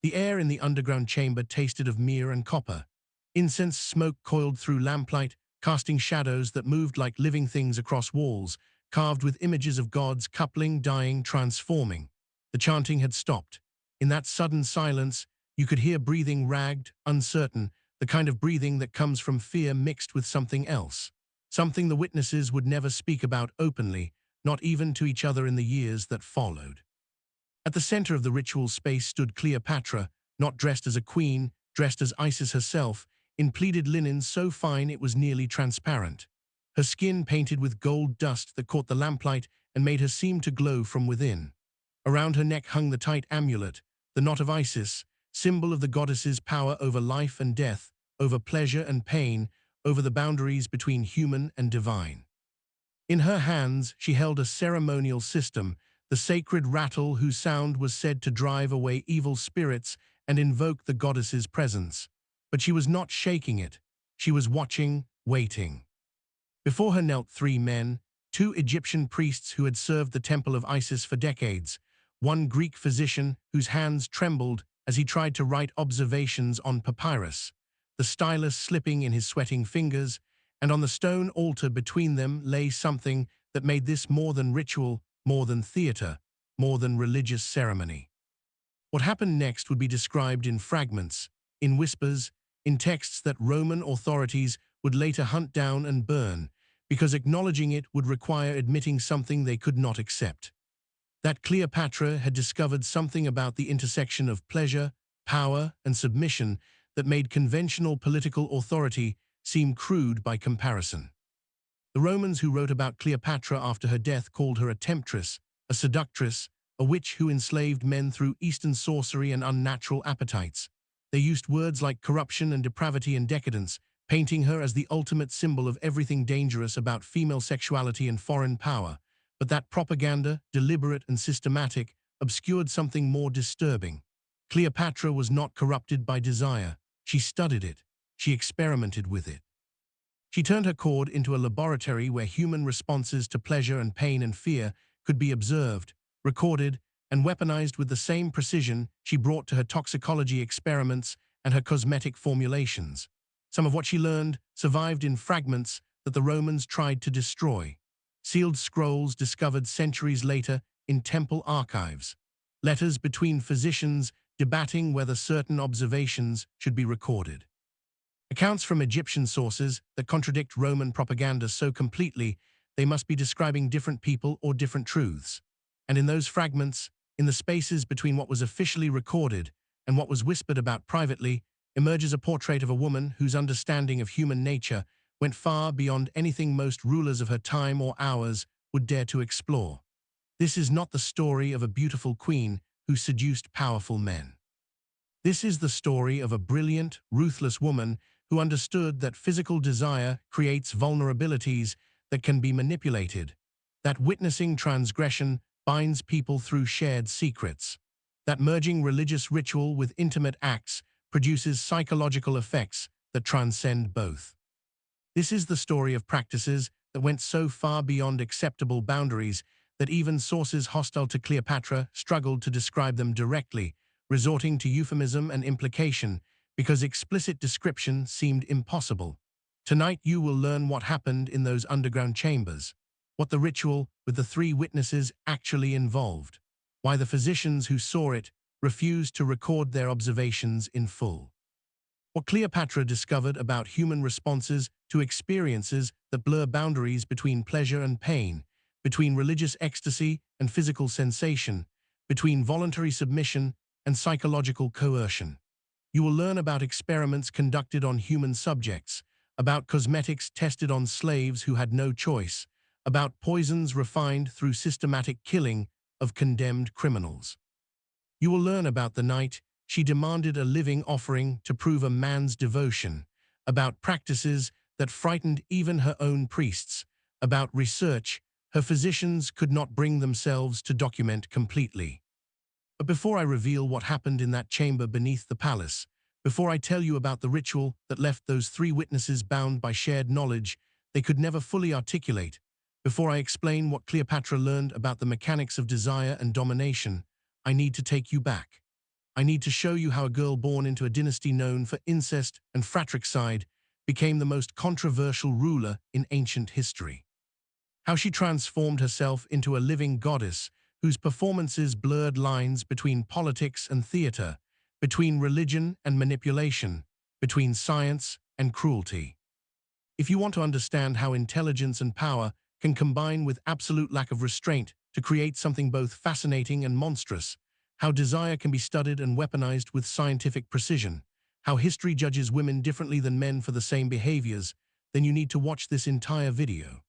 The air in the underground chamber tasted of myrrh and copper. Incense smoke coiled through lamplight, casting shadows that moved like living things across walls, carved with images of gods coupling, dying, transforming. The chanting had stopped. In that sudden silence, you could hear breathing ragged, uncertain, the kind of breathing that comes from fear mixed with something else. Something the witnesses would never speak about openly, not even to each other in the years that followed. At the center of the ritual space stood Cleopatra, not dressed as a queen, dressed as Isis herself, in pleated linen so fine it was nearly transparent. Her skin painted with gold dust that caught the lamplight and made her seem to glow from within. Around her neck hung the tight amulet, the knot of Isis, symbol of the goddess's power over life and death, over pleasure and pain, over the boundaries between human and divine. In her hands, she held a ceremonial system, the sacred rattle whose sound was said to drive away evil spirits and invoke the goddess's presence. But she was not shaking it. She was watching, waiting. Before her knelt three men, two Egyptian priests who had served the temple of Isis for decades, one Greek physician whose hands trembled as he tried to write observations on papyrus, the stylus slipping in his sweating fingers, and on the stone altar between them lay something that made this more than ritual, more than theater, more than religious ceremony. What happened next would be described in fragments, in whispers, in texts that Roman authorities would later hunt down and burn, because acknowledging it would require admitting something they could not accept. That Cleopatra had discovered something about the intersection of pleasure, power, and submission that made conventional political authority seem crude by comparison. The Romans who wrote about Cleopatra after her death called her a temptress, a seductress, a witch who enslaved men through Eastern sorcery and unnatural appetites. They used words like corruption and depravity and decadence, painting her as the ultimate symbol of everything dangerous about female sexuality and foreign power. But that propaganda, deliberate and systematic, obscured something more disturbing. Cleopatra was not corrupted by desire. She studied it. She experimented with it. She turned her court into a laboratory where human responses to pleasure and pain and fear could be observed, recorded, and weaponized with the same precision she brought to her toxicology experiments and her cosmetic formulations. Some of what she learned survived in fragments that the Romans tried to destroy. Sealed scrolls discovered centuries later in temple archives. Letters between physicians debating whether certain observations should be recorded. Accounts from Egyptian sources that contradict Roman propaganda so completely they must be describing different people or different truths. And in those fragments, in the spaces between what was officially recorded and what was whispered about privately, emerges a portrait of a woman whose understanding of human nature went far beyond anything most rulers of her time or ours would dare to explore. This is not the story of a beautiful queen who seduced powerful men. This is the story of a brilliant, ruthless woman who understood that physical desire creates vulnerabilities that can be manipulated, that witnessing transgression binds people through shared secrets, that merging religious ritual with intimate acts produces psychological effects that transcend both. This is the story of practices that went so far beyond acceptable boundaries that even sources hostile to Cleopatra struggled to describe them directly, resorting to euphemism and implication because explicit description seemed impossible. Tonight you will learn what happened in those underground chambers, what the ritual with the three witnesses actually involved, why the physicians who saw it refused to record their observations in full. What Cleopatra discovered about human responses to experiences that blur boundaries between pleasure and pain, between religious ecstasy and physical sensation, between voluntary submission and psychological coercion. You will learn about experiments conducted on human subjects, about cosmetics tested on slaves who had no choice, about poisons refined through systematic killing of condemned criminals. You will learn about the night she demanded a living offering to prove a man's devotion, about practices that frightened even her own priests, about research her physicians could not bring themselves to document completely. But before I reveal what happened in that chamber beneath the palace, before I tell you about the ritual that left those three witnesses bound by shared knowledge they could never fully articulate, before I explain what Cleopatra learned about the mechanics of desire and domination, I need to take you back. I need to show you how a girl born into a dynasty known for incest and fratricide became the most controversial ruler in ancient history. How she transformed herself into a living goddess whose performances blurred lines between politics and theater, between religion and manipulation, between science and cruelty. If you want to understand how intelligence and power can combine with absolute lack of restraint to create something both fascinating and monstrous, how desire can be studied and weaponized with scientific precision, how history judges women differently than men for the same behaviors, then you need to watch this entire video.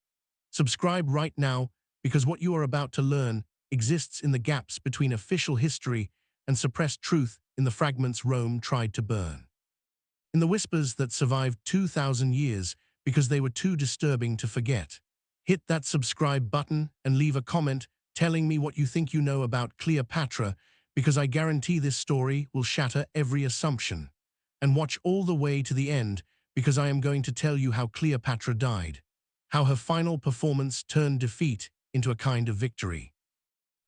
Subscribe right now, because what you are about to learn exists in the gaps between official history and suppressed truth in the fragments Rome tried to burn. In the whispers that survived 2,000 years because they were too disturbing to forget. Hit that subscribe button and leave a comment telling me what you think you know about Cleopatra, because I guarantee this story will shatter every assumption. And watch all the way to the end, because I am going to tell you how Cleopatra died, how her final performance turned defeat into a kind of victory,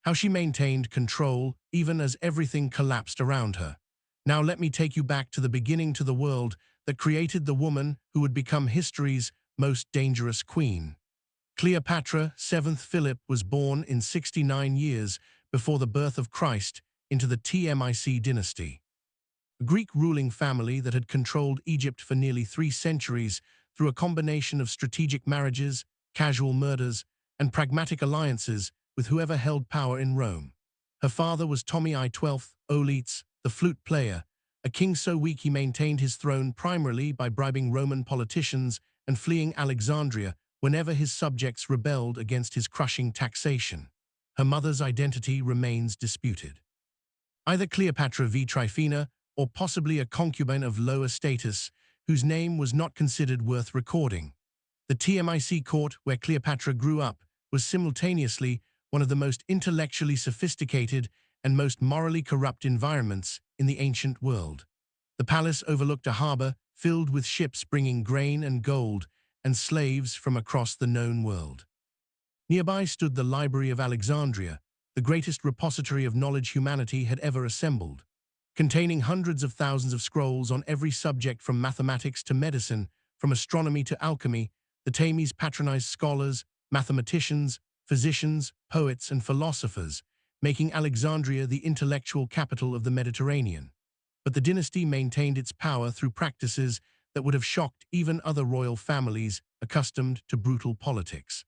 how she maintained control even as everything collapsed around her. Now let me take you back to the beginning, to the world that created the woman who would become history's most dangerous queen. Cleopatra, 7th Philip, was born in 69 years before the birth of Christ into the Tmic dynasty, a Greek ruling family that had controlled Egypt for nearly 3 centuries through a combination of strategic marriages, casual murders, and pragmatic alliances with whoever held power in Rome. Her father was Ptolemy XII, Oletes, the flute player, a king so weak he maintained his throne primarily by bribing Roman politicians and fleeing Alexandria whenever his subjects rebelled against his crushing taxation. Her mother's identity remains disputed. Either Cleopatra v. Tryphena, or possibly a concubine of lower status, whose name was not considered worth recording. The Tmic court, where Cleopatra grew up, was simultaneously one of the most intellectually sophisticated and most morally corrupt environments in the ancient world. The palace overlooked a harbor filled with ships bringing grain and gold and slaves from across the known world. Nearby stood the Library of Alexandria, the greatest repository of knowledge humanity had ever assembled, containing hundreds of thousands of scrolls on every subject from mathematics to medicine, from astronomy to alchemy. The Thames patronized scholars, mathematicians, physicians, poets, and philosophers, making Alexandria the intellectual capital of the Mediterranean. But the dynasty maintained its power through practices that would have shocked even other royal families accustomed to brutal politics.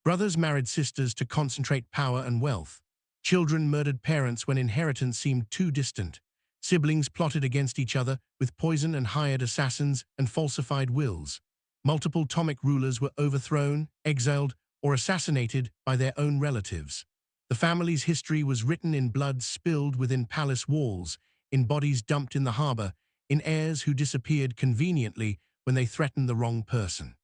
Brothers married sisters to concentrate power and wealth. Children murdered parents when inheritance seemed too distant. Siblings plotted against each other with poison and hired assassins and falsified wills. Multiple Ptolemaic rulers were overthrown, exiled, or assassinated by their own relatives. The family's history was written in blood spilled within palace walls, in bodies dumped in the harbor, in heirs who disappeared conveniently when they threatened the wrong person.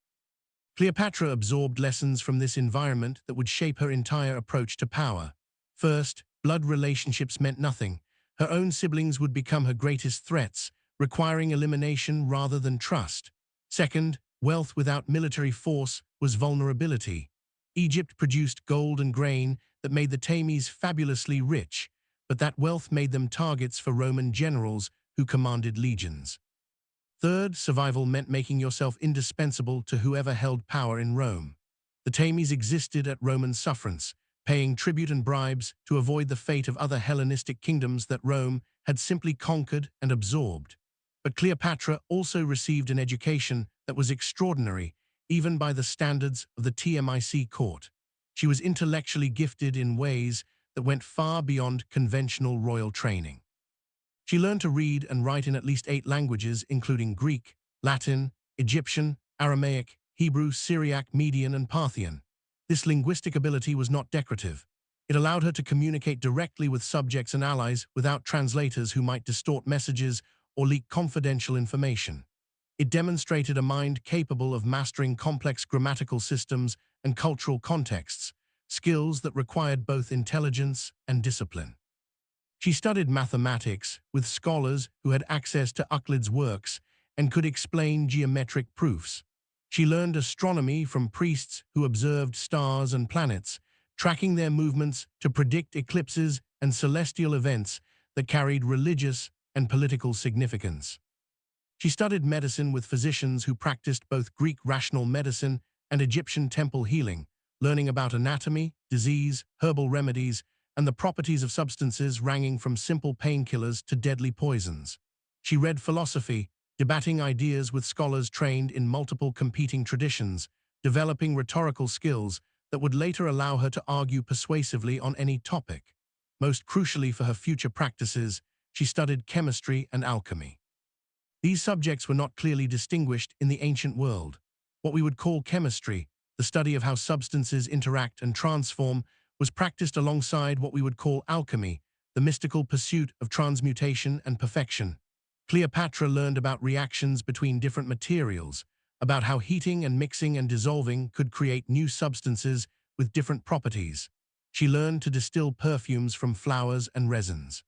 Cleopatra absorbed lessons from this environment that would shape her entire approach to power. First, blood relationships meant nothing. Her own siblings would become her greatest threats, requiring elimination rather than trust. Second, wealth without military force was vulnerability. Egypt produced gold and grain that made the Ptolemies fabulously rich, but that wealth made them targets for Roman generals who commanded legions. Third, survival meant making yourself indispensable to whoever held power in Rome. The Ptolemies existed at Roman sufferance, paying tribute and bribes to avoid the fate of other Hellenistic kingdoms that Rome had simply conquered and absorbed. But Cleopatra also received an education that was extraordinary, even by the standards of the Tmic court. She was intellectually gifted in ways that went far beyond conventional royal training. She learned to read and write in at least 8 languages, including Greek, Latin, Egyptian, Aramaic, Hebrew, Syriac, Median, and Parthian. This linguistic ability was not decorative. It allowed her to communicate directly with subjects and allies without translators who might distort messages or leak confidential information. It demonstrated a mind capable of mastering complex grammatical systems and cultural contexts, skills that required both intelligence and discipline. She studied mathematics with scholars who had access to Euclid's works and could explain geometric proofs. She learned astronomy from priests who observed stars and planets, tracking their movements to predict eclipses and celestial events that carried religious and political significance. She studied medicine with physicians who practiced both Greek rational medicine and Egyptian temple healing, learning about anatomy, disease, herbal remedies, and the properties of substances ranging from simple painkillers to deadly poisons. She read philosophy, debating ideas with scholars trained in multiple competing traditions, developing rhetorical skills that would later allow her to argue persuasively on any topic. Most crucially for her future practices, she studied chemistry and alchemy. These subjects were not clearly distinguished in the ancient world. What we would call chemistry, the study of how substances interact and transform, was practiced alongside what we would call alchemy, the mystical pursuit of transmutation and perfection. Cleopatra learned about reactions between different materials, about how heating and mixing and dissolving could create new substances with different properties. She learned to distill perfumes from flowers and resins.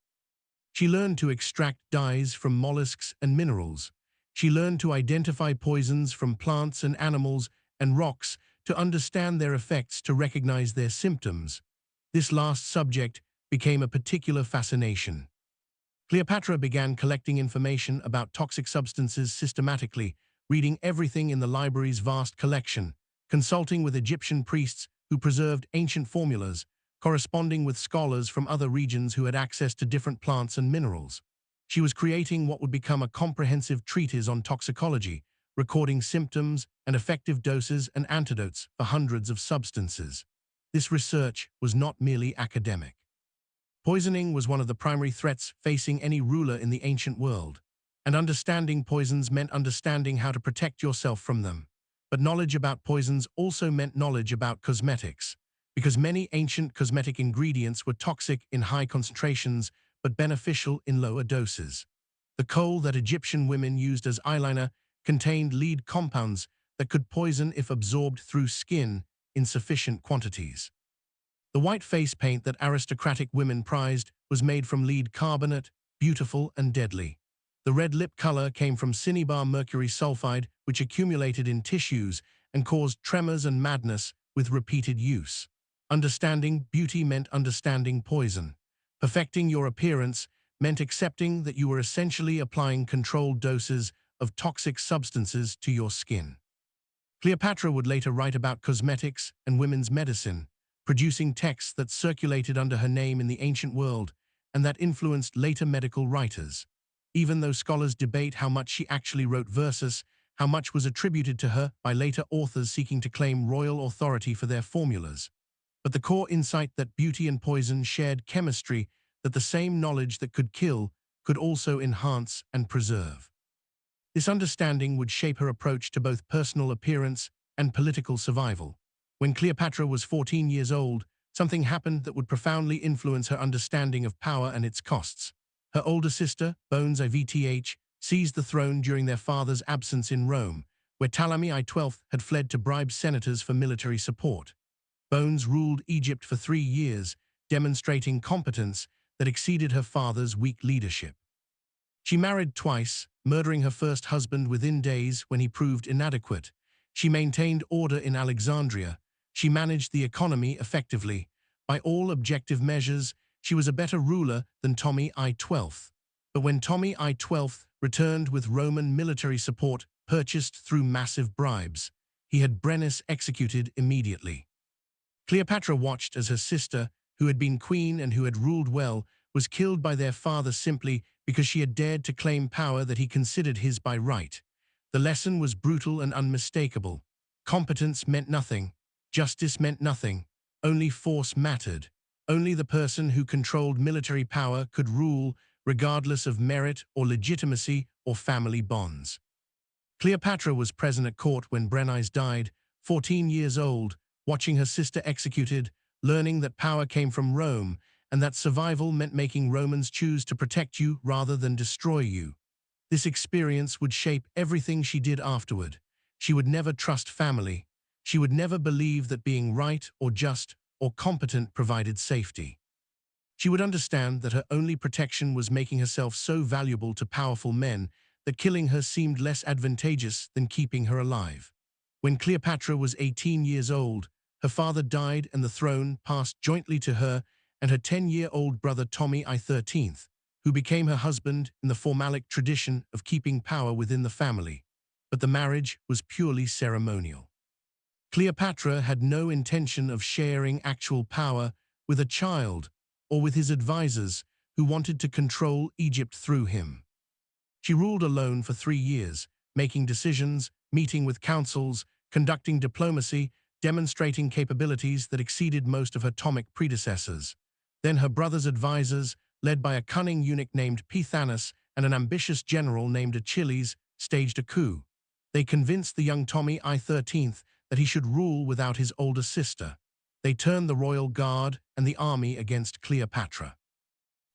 She learned to extract dyes from mollusks and minerals. She learned to identify poisons from plants and animals and rocks, to understand their effects, to recognize their symptoms. This last subject became a particular fascination. Cleopatra began collecting information about toxic substances systematically, reading everything in the library's vast collection, consulting with Egyptian priests who preserved ancient formulas, corresponding with scholars from other regions who had access to different plants and minerals. She was creating what would become a comprehensive treatise on toxicology, recording symptoms and effective doses and antidotes for hundreds of substances. This research was not merely academic. Poisoning was one of the primary threats facing any ruler in the ancient world, and understanding poisons meant understanding how to protect yourself from them. But knowledge about poisons also meant knowledge about cosmetics, because many ancient cosmetic ingredients were toxic in high concentrations but beneficial in lower doses. The kohl that Egyptian women used as eyeliner contained lead compounds that could poison if absorbed through skin in sufficient quantities. The white face paint that aristocratic women prized was made from lead carbonate, beautiful and deadly. The red lip color came from cinnabar mercury sulfide, which accumulated in tissues and caused tremors and madness with repeated use. Understanding beauty meant understanding poison. Perfecting your appearance meant accepting that you were essentially applying controlled doses of toxic substances to your skin. Cleopatra would later write about cosmetics and women's medicine, producing texts that circulated under her name in the ancient world and that influenced later medical writers. Even though scholars debate how much she actually wrote versus how much was attributed to her by later authors seeking to claim royal authority for their formulas. But the core insight that beauty and poison shared chemistry, that the same knowledge that could kill could also enhance and preserve. This understanding would shape her approach to both personal appearance and political survival. When Cleopatra was 14 years old, something happened that would profoundly influence her understanding of power and its costs. Her older sister, Bones Ivth, seized the throne during their father's absence in Rome, where Ptolemy XII had fled to bribe senators for military support. Bones ruled Egypt for 3 years, demonstrating competence that exceeded her father's weak leadership. She married twice, murdering her first husband within days when he proved inadequate. She maintained order in Alexandria. She managed the economy effectively. By all objective measures, she was a better ruler than Ptolemy XII. But when Ptolemy XII returned with Roman military support purchased through massive bribes, he had Brennus executed immediately. Cleopatra watched as her sister, who had been queen and who had ruled well, was killed by their father simply because she had dared to claim power that he considered his by right. The lesson was brutal and unmistakable. Competence meant nothing. Justice meant nothing. Only force mattered. Only the person who controlled military power could rule, regardless of merit or legitimacy or family bonds. Cleopatra was present at court when Brennus died, 14 years old, watching her sister executed, learning that power came from Rome and that survival meant making Romans choose to protect you rather than destroy you. This experience would shape everything she did afterward. She would never trust family. She would never believe that being right or just or competent provided safety. She would understand that her only protection was making herself so valuable to powerful men that killing her seemed less advantageous than keeping her alive. When Cleopatra was 18 years old, her father died and the throne passed jointly to her and her 10-year-old brother Ptolemy XIII, who became her husband in the formalic tradition of keeping power within the family, but the marriage was purely ceremonial. Cleopatra had no intention of sharing actual power with a child or with his advisors who wanted to control Egypt through him. She ruled alone for 3 years, making decisions, meeting with councils, conducting diplomacy, demonstrating capabilities that exceeded most of her Ptolemaic predecessors. Then her brother's advisors, led by a cunning eunuch named Pythanes and an ambitious general named Achilles, staged a coup. They convinced the young Ptolemy I-13 that he should rule without his older sister. They turned the royal guard and the army against Cleopatra.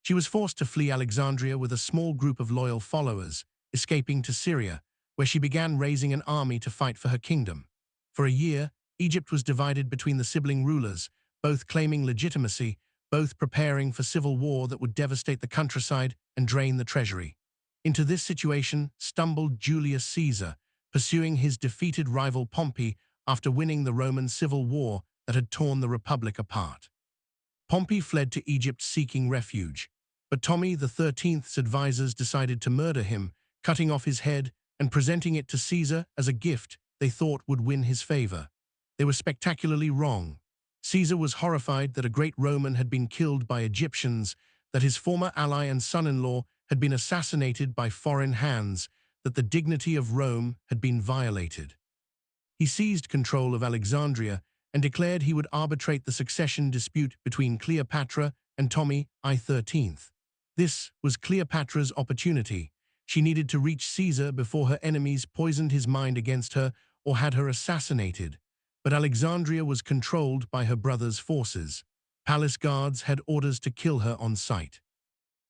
She was forced to flee Alexandria with a small group of loyal followers, escaping to Syria, where she began raising an army to fight for her kingdom. For a year, Egypt was divided between the sibling rulers, both claiming legitimacy, both preparing for civil war that would devastate the countryside and drain the treasury. Into this situation stumbled Julius Caesar, pursuing his defeated rival Pompey after winning the Roman civil war that had torn the Republic apart. Pompey fled to Egypt seeking refuge, but Ptolemy XIII's advisors decided to murder him, cutting off his head and presenting it to Caesar as a gift they thought would win his favor. They were spectacularly wrong. Caesar was horrified that a great Roman had been killed by Egyptians, that his former ally and son-in-law had been assassinated by foreign hands, that the dignity of Rome had been violated. He seized control of Alexandria and declared he would arbitrate the succession dispute between Cleopatra and Ptolemy I-13. This was Cleopatra's opportunity. She needed to reach Caesar before her enemies poisoned his mind against her or had her assassinated. But Alexandria was controlled by her brother's forces. Palace guards had orders to kill her on sight.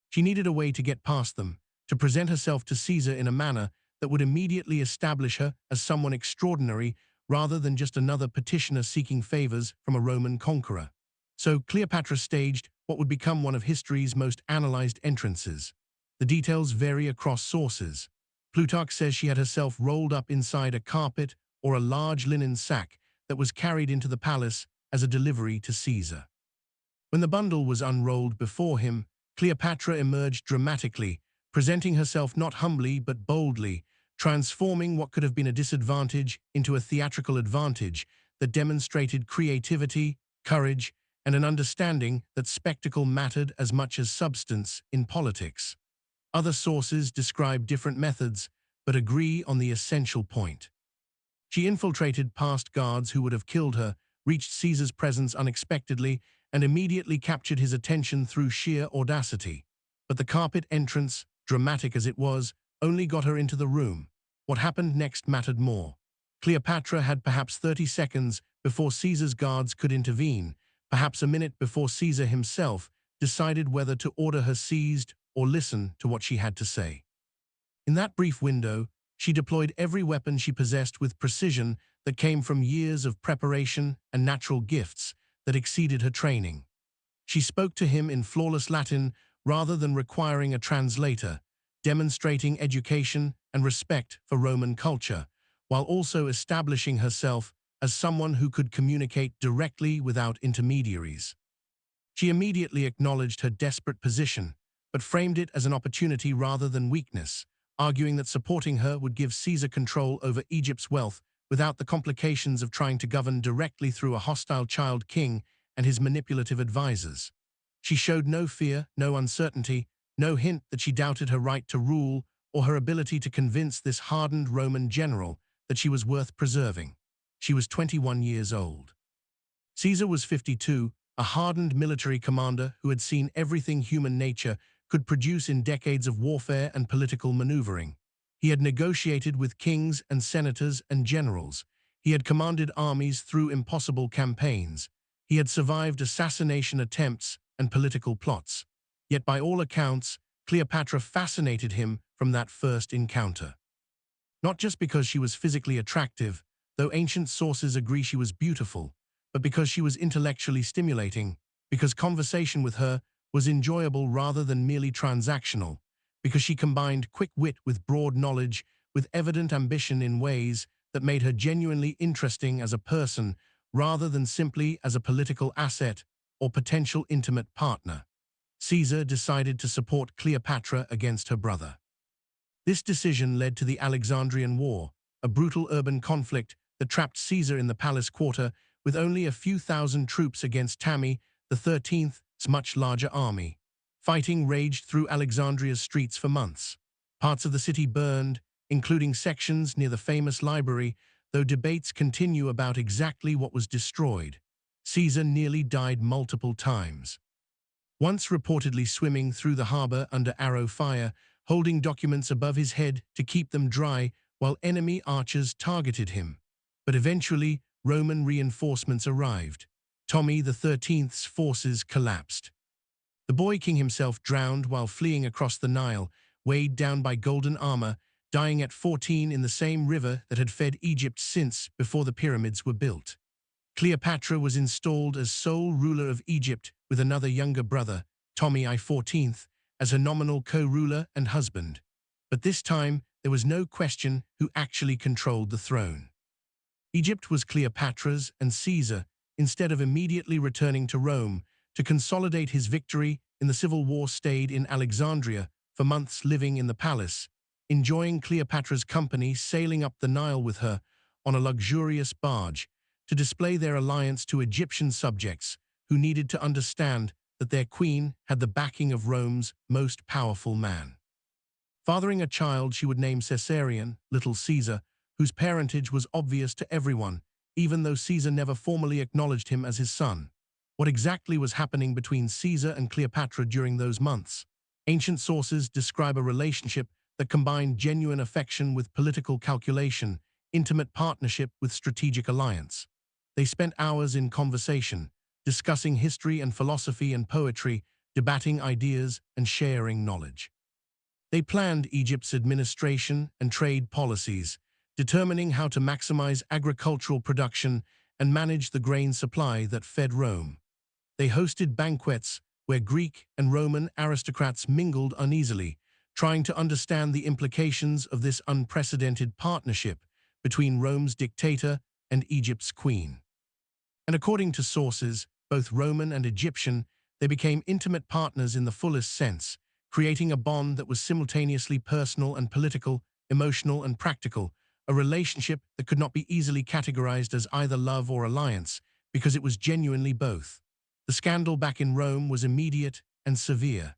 She needed a way to get past them, to present herself to Caesar in a manner that would immediately establish her as someone extraordinary rather than just another petitioner seeking favors from a Roman conqueror. So Cleopatra staged what would become one of history's most analyzed entrances. The details vary across sources. Plutarch says she had herself rolled up inside a carpet or a large linen sack that was carried into the palace as a delivery to Caesar. When the bundle was unrolled before him, Cleopatra emerged dramatically, presenting herself not humbly but boldly, transforming what could have been a disadvantage into a theatrical advantage that demonstrated creativity, courage, and an understanding that spectacle mattered as much as substance in politics. Other sources describe different methods, but agree on the essential point. She infiltrated past guards who would have killed her, reached Caesar's presence unexpectedly, and immediately captured his attention through sheer audacity. But the carpet entrance, dramatic as it was, only got her into the room. What happened next mattered more. Cleopatra had perhaps 30 seconds before Caesar's guards could intervene, perhaps a minute before Caesar himself decided whether to order her seized or listen to what she had to say. In that brief window, she deployed every weapon she possessed with precision that came from years of preparation and natural gifts that exceeded her training. She spoke to him in flawless Latin rather than requiring a translator, demonstrating education and respect for Roman culture, while also establishing herself as someone who could communicate directly without intermediaries. She immediately acknowledged her desperate position, but framed it as an opportunity rather than weakness, arguing that supporting her would give Caesar control over Egypt's wealth without the complications of trying to govern directly through a hostile child king and his manipulative advisors. She showed no fear, no uncertainty, no hint that she doubted her right to rule or her ability to convince this hardened Roman general that she was worth preserving. She was 21 years old. Caesar was 52, a hardened military commander who had seen everything human nature could produce in decades of warfare and political maneuvering. He had negotiated with kings and senators and generals. He had commanded armies through impossible campaigns. He had survived assassination attempts and political plots. Yet by all accounts, Cleopatra fascinated him from that first encounter. Not just because she was physically attractive, though ancient sources agree she was beautiful, but because she was intellectually stimulating, because conversation with her was enjoyable rather than merely transactional, because she combined quick wit with broad knowledge, with evident ambition in ways that made her genuinely interesting as a person rather than simply as a political asset or potential intimate partner. Caesar decided to support Cleopatra against her brother. This decision led to the Alexandrian War, a brutal urban conflict that trapped Caesar in the palace quarter with only a few thousand troops against Tammy the 13th's much larger army. Fighting raged through Alexandria's streets for months. Parts of the city burned, including sections near the famous library, though debates continue about exactly what was destroyed. Caesar nearly died multiple times. Once reportedly swimming through the harbor under arrow fire, holding documents above his head to keep them dry while enemy archers targeted him. But eventually, Roman reinforcements arrived. Tommy the 13th's forces collapsed. The boy king himself drowned while fleeing across the Nile, weighed down by golden armor, dying at 14 in the same river that had fed Egypt since before the pyramids were built. Cleopatra was installed as sole ruler of Egypt with another younger brother, Tommy I 14th, as her nominal co-ruler and husband. But this time, there was no question who actually controlled the throne. Egypt was Cleopatra's, and Caesar, instead of immediately returning to Rome to consolidate his victory in the civil war, stayed in Alexandria for months, living in the palace, enjoying Cleopatra's company, sailing up the Nile with her on a luxurious barge to display their alliance to Egyptian subjects who needed to understand that their queen had the backing of Rome's most powerful man. Fathering a child she would name Caesarion, Little Caesar, whose parentage was obvious to everyone, even though Caesar never formally acknowledged him as his son. What exactly was happening between Caesar and Cleopatra during those months? Ancient sources describe a relationship that combined genuine affection with political calculation, intimate partnership with strategic alliance. They spent hours in conversation, discussing history and philosophy and poetry, debating ideas and sharing knowledge. They planned Egypt's administration and trade policies, determining how to maximize agricultural production and manage the grain supply that fed Rome. They hosted banquets where Greek and Roman aristocrats mingled uneasily, trying to understand the implications of this unprecedented partnership between Rome's dictator and Egypt's queen. And according to sources, both Roman and Egyptian, they became intimate partners in the fullest sense, creating a bond that was simultaneously personal and political, emotional and practical, a relationship that could not be easily categorized as either love or alliance, because it was genuinely both. The scandal back in Rome was immediate and severe.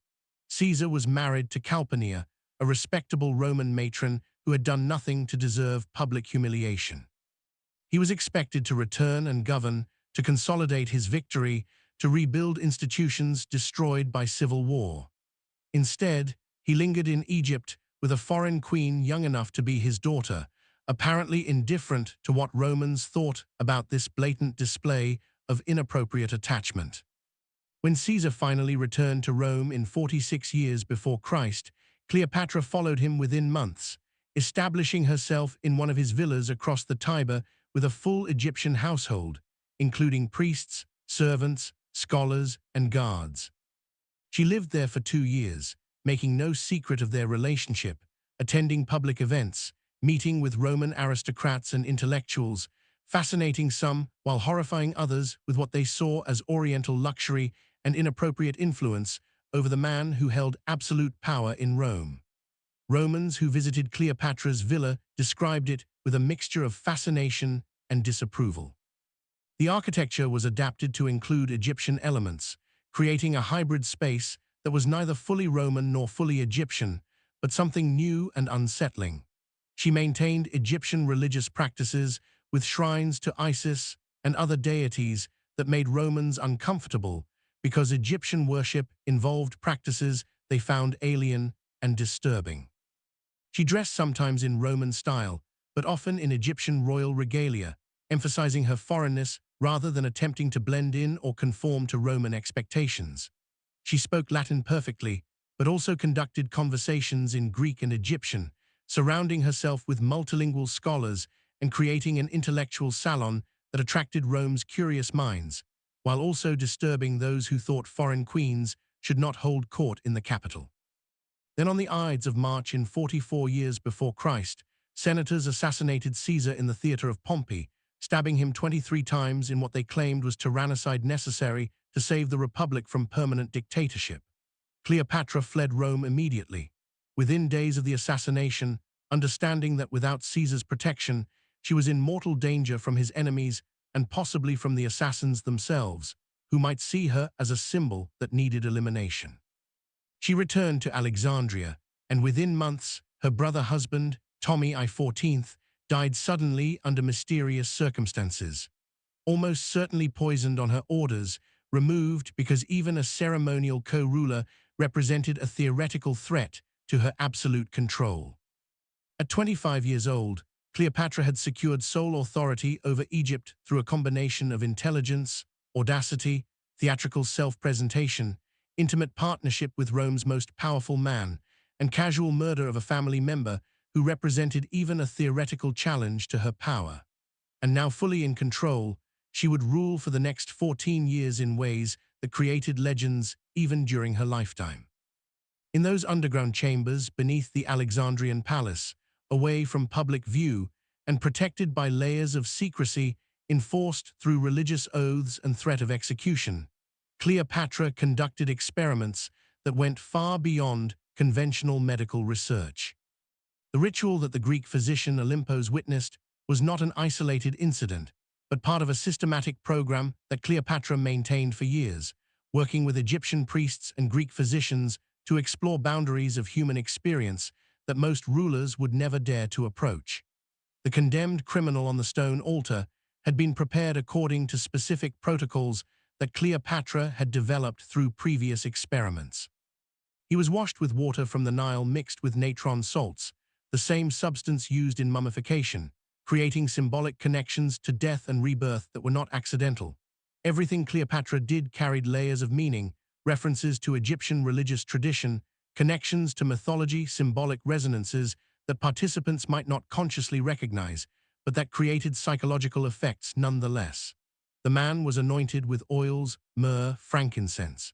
Caesar was married to Calpurnia, a respectable Roman matron who had done nothing to deserve public humiliation. He was expected to return and govern, to consolidate his victory, to rebuild institutions destroyed by civil war. Instead, he lingered in Egypt with a foreign queen young enough to be his daughter, apparently indifferent to what Romans thought about this blatant display of inappropriate attachment. When Caesar finally returned to Rome in 46 years before Christ, Cleopatra followed him within months, establishing herself in one of his villas across the Tiber with a full Egyptian household, including priests, servants, scholars, and guards. She lived there for 2 years, making no secret of their relationship, attending public events, meeting with Roman aristocrats and intellectuals, fascinating some while horrifying others with what they saw as Oriental luxury and inappropriate influence over the man who held absolute power in Rome. Romans who visited Cleopatra's villa described it with a mixture of fascination and disapproval. The architecture was adapted to include Egyptian elements, creating a hybrid space that was neither fully Roman nor fully Egyptian, but something new and unsettling. She maintained Egyptian religious practices with shrines to Isis and other deities that made Romans uncomfortable because Egyptian worship involved practices they found alien and disturbing. She dressed sometimes in Roman style, but often in Egyptian royal regalia, emphasizing her foreignness rather than attempting to blend in or conform to Roman expectations. She spoke Latin perfectly, but also conducted conversations in Greek and Egyptian, surrounding herself with multilingual scholars and creating an intellectual salon that attracted Rome's curious minds, while also disturbing those who thought foreign queens should not hold court in the capital. Then on the Ides of March in 44 years before Christ, senators assassinated Caesar in the theater of Pompey, stabbing him 23 times in what they claimed was tyrannicide necessary to save the Republic from permanent dictatorship. Cleopatra fled Rome immediately. Within days of the assassination, understanding that without Caesar's protection, she was in mortal danger from his enemies and possibly from the assassins themselves, who might see her as a symbol that needed elimination. She returned to Alexandria, and within months, her brother-husband, Ptolemy XIV, died suddenly under mysterious circumstances. Almost certainly poisoned on her orders, removed because even a ceremonial co-ruler represented a theoretical threat to her absolute control. At 25 years old, Cleopatra had secured sole authority over Egypt through a combination of intelligence, audacity, theatrical self-presentation, intimate partnership with Rome's most powerful man, and casual murder of a family member who represented even a theoretical challenge to her power. And now fully in control, she would rule for the next 14 years in ways that created legends even during her lifetime. In those underground chambers beneath the Alexandrian palace, away from public view and protected by layers of secrecy enforced through religious oaths and threat of execution, Cleopatra conducted experiments that went far beyond conventional medical research. The ritual that the Greek physician Olympos witnessed was not an isolated incident, but part of a systematic program that Cleopatra maintained for years, working with Egyptian priests and Greek physicians to explore boundaries of human experience that most rulers would never dare to approach. The condemned criminal on the stone altar had been prepared according to specific protocols that Cleopatra had developed through previous experiments. He was washed with water from the Nile mixed with natron salts, the same substance used in mummification, creating symbolic connections to death and rebirth that were not accidental. Everything Cleopatra did carried layers of meaning, references to Egyptian religious tradition, connections to mythology, symbolic resonances that participants might not consciously recognize, but that created psychological effects nonetheless. The man was anointed with oils, myrrh, frankincense.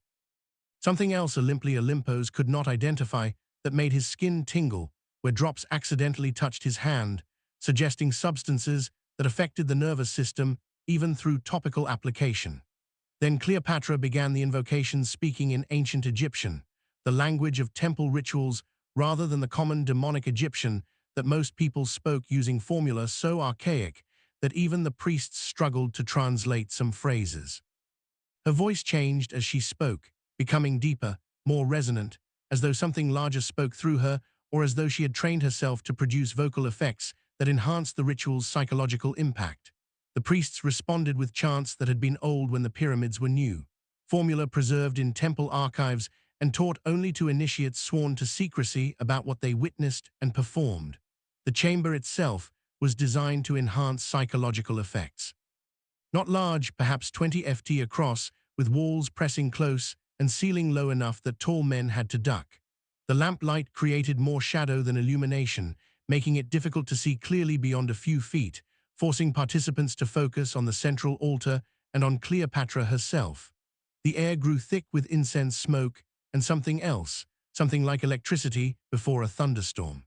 Something else Olympos could not identify that made his skin tingle where drops accidentally touched his hand, suggesting substances that affected the nervous system even through topical application. Then Cleopatra began the invocations speaking in ancient Egyptian, the language of temple rituals rather than the common demonic Egyptian that most people spoke using formula so archaic that even the priests struggled to translate some phrases. Her voice changed as she spoke, becoming deeper, more resonant, as though something larger spoke through her or as though she had trained herself to produce vocal effects that enhanced the ritual's psychological impact. The priests responded with chants that had been old when the pyramids were new, formula preserved in temple archives and taught only to initiates sworn to secrecy about what they witnessed and performed. The chamber itself was designed to enhance psychological effects. Not large, perhaps 20 ft across, with walls pressing close and ceiling low enough that tall men had to duck. The lamplight created more shadow than illumination, making it difficult to see clearly beyond a few feet, forcing participants to focus on the central altar and on Cleopatra herself. The air grew thick with incense smoke and something else, something like electricity before a thunderstorm.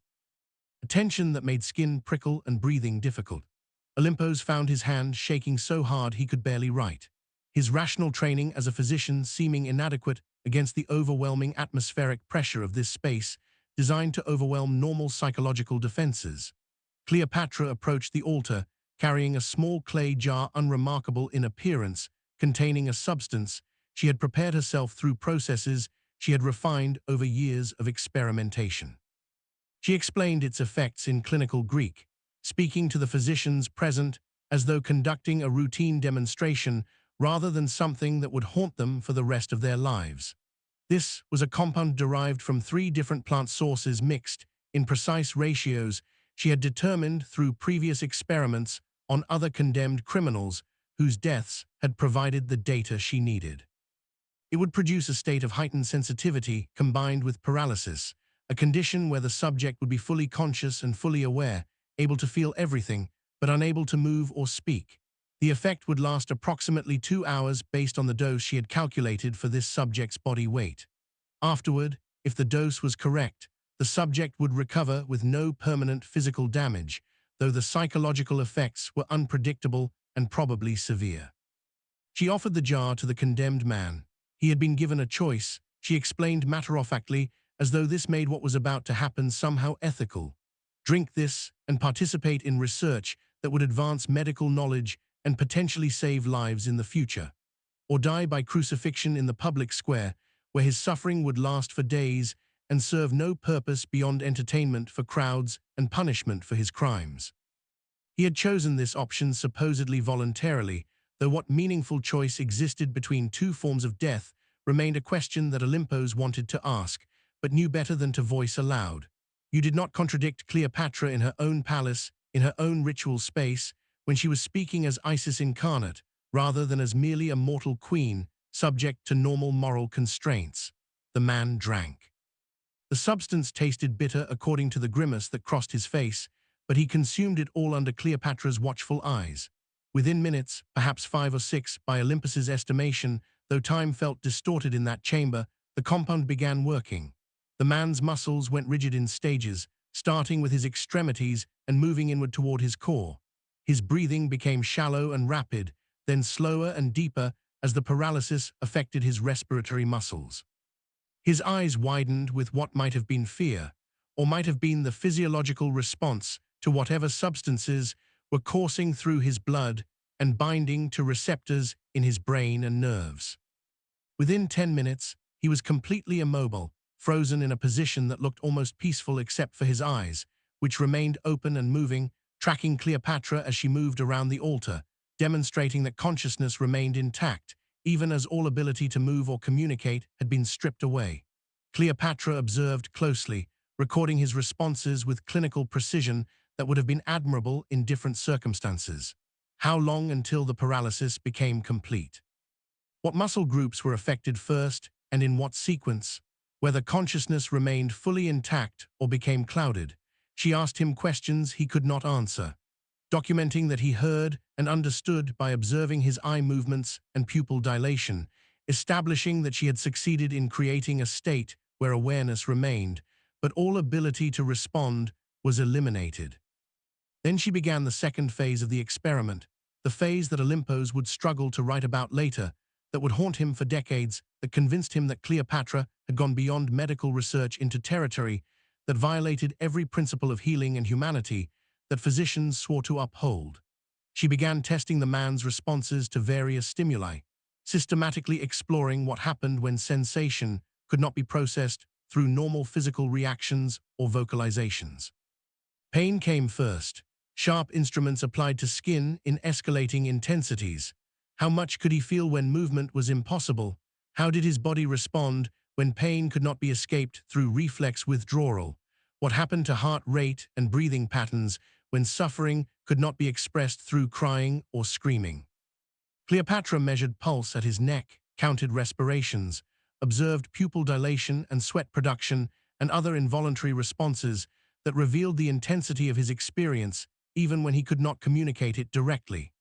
A tension that made skin prickle and breathing difficult. Olympos found his hand shaking so hard he could barely write, his rational training as a physician seeming inadequate against the overwhelming atmospheric pressure of this space designed to overwhelm normal psychological defenses. Cleopatra approached the altar, carrying a small clay jar unremarkable in appearance, containing a substance she had prepared herself through processes she had refined over years of experimentation. She explained its effects in clinical Greek, speaking to the physicians present as though conducting a routine demonstration rather than something that would haunt them for the rest of their lives. This was a compound derived from 3 different plant sources mixed in precise ratios she had determined through previous experiments on other condemned criminals whose deaths had provided the data she needed. It would produce a state of heightened sensitivity combined with paralysis, a condition where the subject would be fully conscious and fully aware, able to feel everything, but unable to move or speak. The effect would last approximately 2 hours based on the dose she had calculated for this subject's body weight. Afterward, if the dose was correct, the subject would recover with no permanent physical damage, though the psychological effects were unpredictable and probably severe. She offered the jar to the condemned man. He had been given a choice, She explained matter-of-factly, as though this made what was about to happen somehow ethical. Drink this and participate in research that would advance medical knowledge and potentially save lives in the future. Or die by crucifixion in the public square, where his suffering would last for days and serve no purpose beyond entertainment for crowds and punishment for his crimes. He had chosen this option supposedly voluntarily, though what meaningful choice existed between two forms of death remained a question that Olympos wanted to ask, but knew better than to voice aloud. You did not contradict Cleopatra in her own palace, in her own ritual space, when she was speaking as Isis incarnate, rather than as merely a mortal queen, subject to normal moral constraints. The man drank. The substance tasted bitter according to the grimace that crossed his face, but he consumed it all under Cleopatra's watchful eyes. Within minutes, perhaps 5 or 6, by Olympus's estimation, though time felt distorted in that chamber, the compound began working. The man's muscles went rigid in stages, starting with his extremities and moving inward toward his core. His breathing became shallow and rapid, then slower and deeper as the paralysis affected his respiratory muscles. His eyes widened with what might have been fear, or might have been the physiological response to whatever substances were coursing through his blood and binding to receptors in his brain and nerves. Within 10 minutes, he was completely immobile, frozen in a position that looked almost peaceful except for his eyes, which remained open and moving, tracking Cleopatra as she moved around the altar, demonstrating that consciousness remained intact, even as all ability to move or communicate had been stripped away. Cleopatra observed closely, recording his responses with clinical precision that would have been admirable in different circumstances. How long until the paralysis became complete? What muscle groups were affected first, and in what sequence? Whether consciousness remained fully intact or became clouded? She asked him questions he could not answer, documenting that he heard and understood by observing his eye movements and pupil dilation, establishing that she had succeeded in creating a state where awareness remained, but all ability to respond was eliminated. Then she began the second phase of the experiment, the phase that Olympos would struggle to write about later, that would haunt him for decades, that convinced him that Cleopatra had gone beyond medical research into territory that violated every principle of healing and humanity that physicians swore to uphold. She began testing the man's responses to various stimuli, systematically exploring what happened when sensation could not be processed through normal physical reactions or vocalizations. Pain came first, sharp instruments applied to skin in escalating intensities. How much could he feel when movement was impossible? How did his body respond when pain could not be escaped through reflex withdrawal? What happened to heart rate and breathing patterns when suffering could not be expressed through crying or screaming? Cleopatra measured pulse at his neck, counted respirations, observed pupil dilation and sweat production and other involuntary responses that revealed the intensity of his experience even when he could not communicate it directly.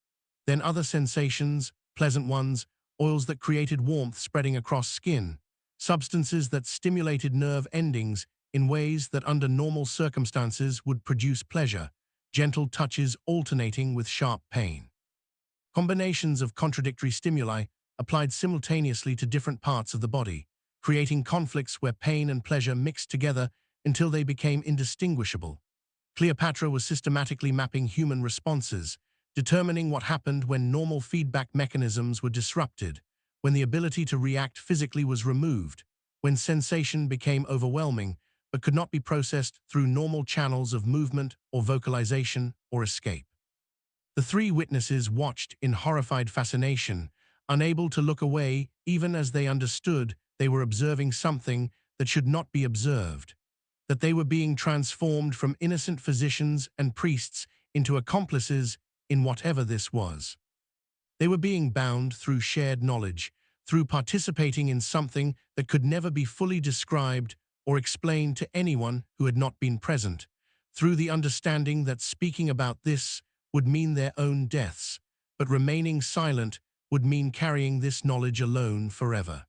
Then other sensations, pleasant ones, oils that created warmth spreading across skin, substances that stimulated nerve endings in ways that under normal circumstances would produce pleasure, gentle touches alternating with sharp pain. Combinations of contradictory stimuli applied simultaneously to different parts of the body, creating conflicts where pain and pleasure mixed together until they became indistinguishable. Cleopatra was systematically mapping human responses, determining what happened when normal feedback mechanisms were disrupted, when the ability to react physically was removed, when sensation became overwhelming but could not be processed through normal channels of movement or vocalization or escape. The three witnesses watched in horrified fascination, unable to look away even as they understood they were observing something that should not be observed, that they were being transformed from innocent physicians and priests into accomplices in whatever this was. They were being bound through shared knowledge, through participating in something that could never be fully described or explained to anyone who had not been present, through the understanding that speaking about this would mean their own deaths, but remaining silent would mean carrying this knowledge alone forever.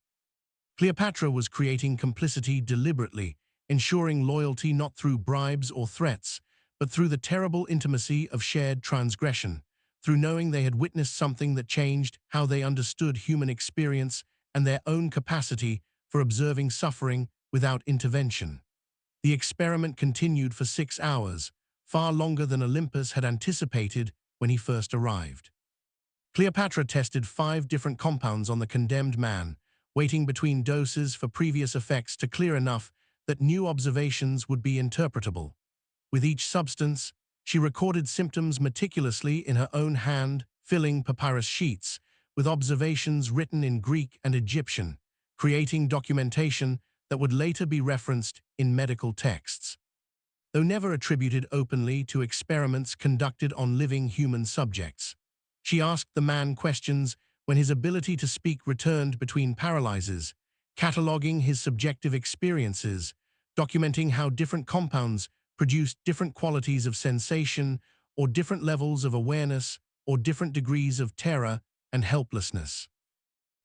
Cleopatra was creating complicity deliberately, ensuring loyalty not through bribes or threats, but through the terrible intimacy of shared transgression, through knowing they had witnessed something that changed how they understood human experience and their own capacity for observing suffering without intervention. The experiment continued for 6 hours, far longer than Olympus had anticipated when he first arrived. Cleopatra tested 5 different compounds on the condemned man, waiting between doses for previous effects to clear enough that new observations would be interpretable. With each substance, she recorded symptoms meticulously in her own hand, filling papyrus sheets with observations written in Greek and Egyptian, creating documentation that would later be referenced in medical texts. Though never attributed openly to experiments conducted on living human subjects, she asked the man questions when his ability to speak returned between paralyses, cataloging his subjective experiences, documenting how different compounds produced different qualities of sensation or different levels of awareness or different degrees of terror and helplessness.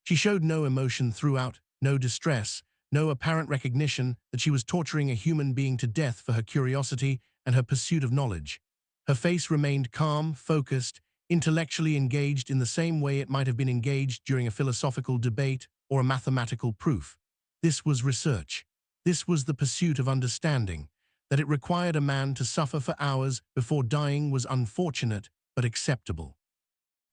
She showed no emotion throughout, no distress, no apparent recognition that she was torturing a human being to death for her curiosity and her pursuit of knowledge. Her face remained calm, focused, intellectually engaged in the same way it might have been engaged during a philosophical debate or a mathematical proof. This was research. This was the pursuit of understanding. That it required a man to suffer for hours before dying was unfortunate but acceptable.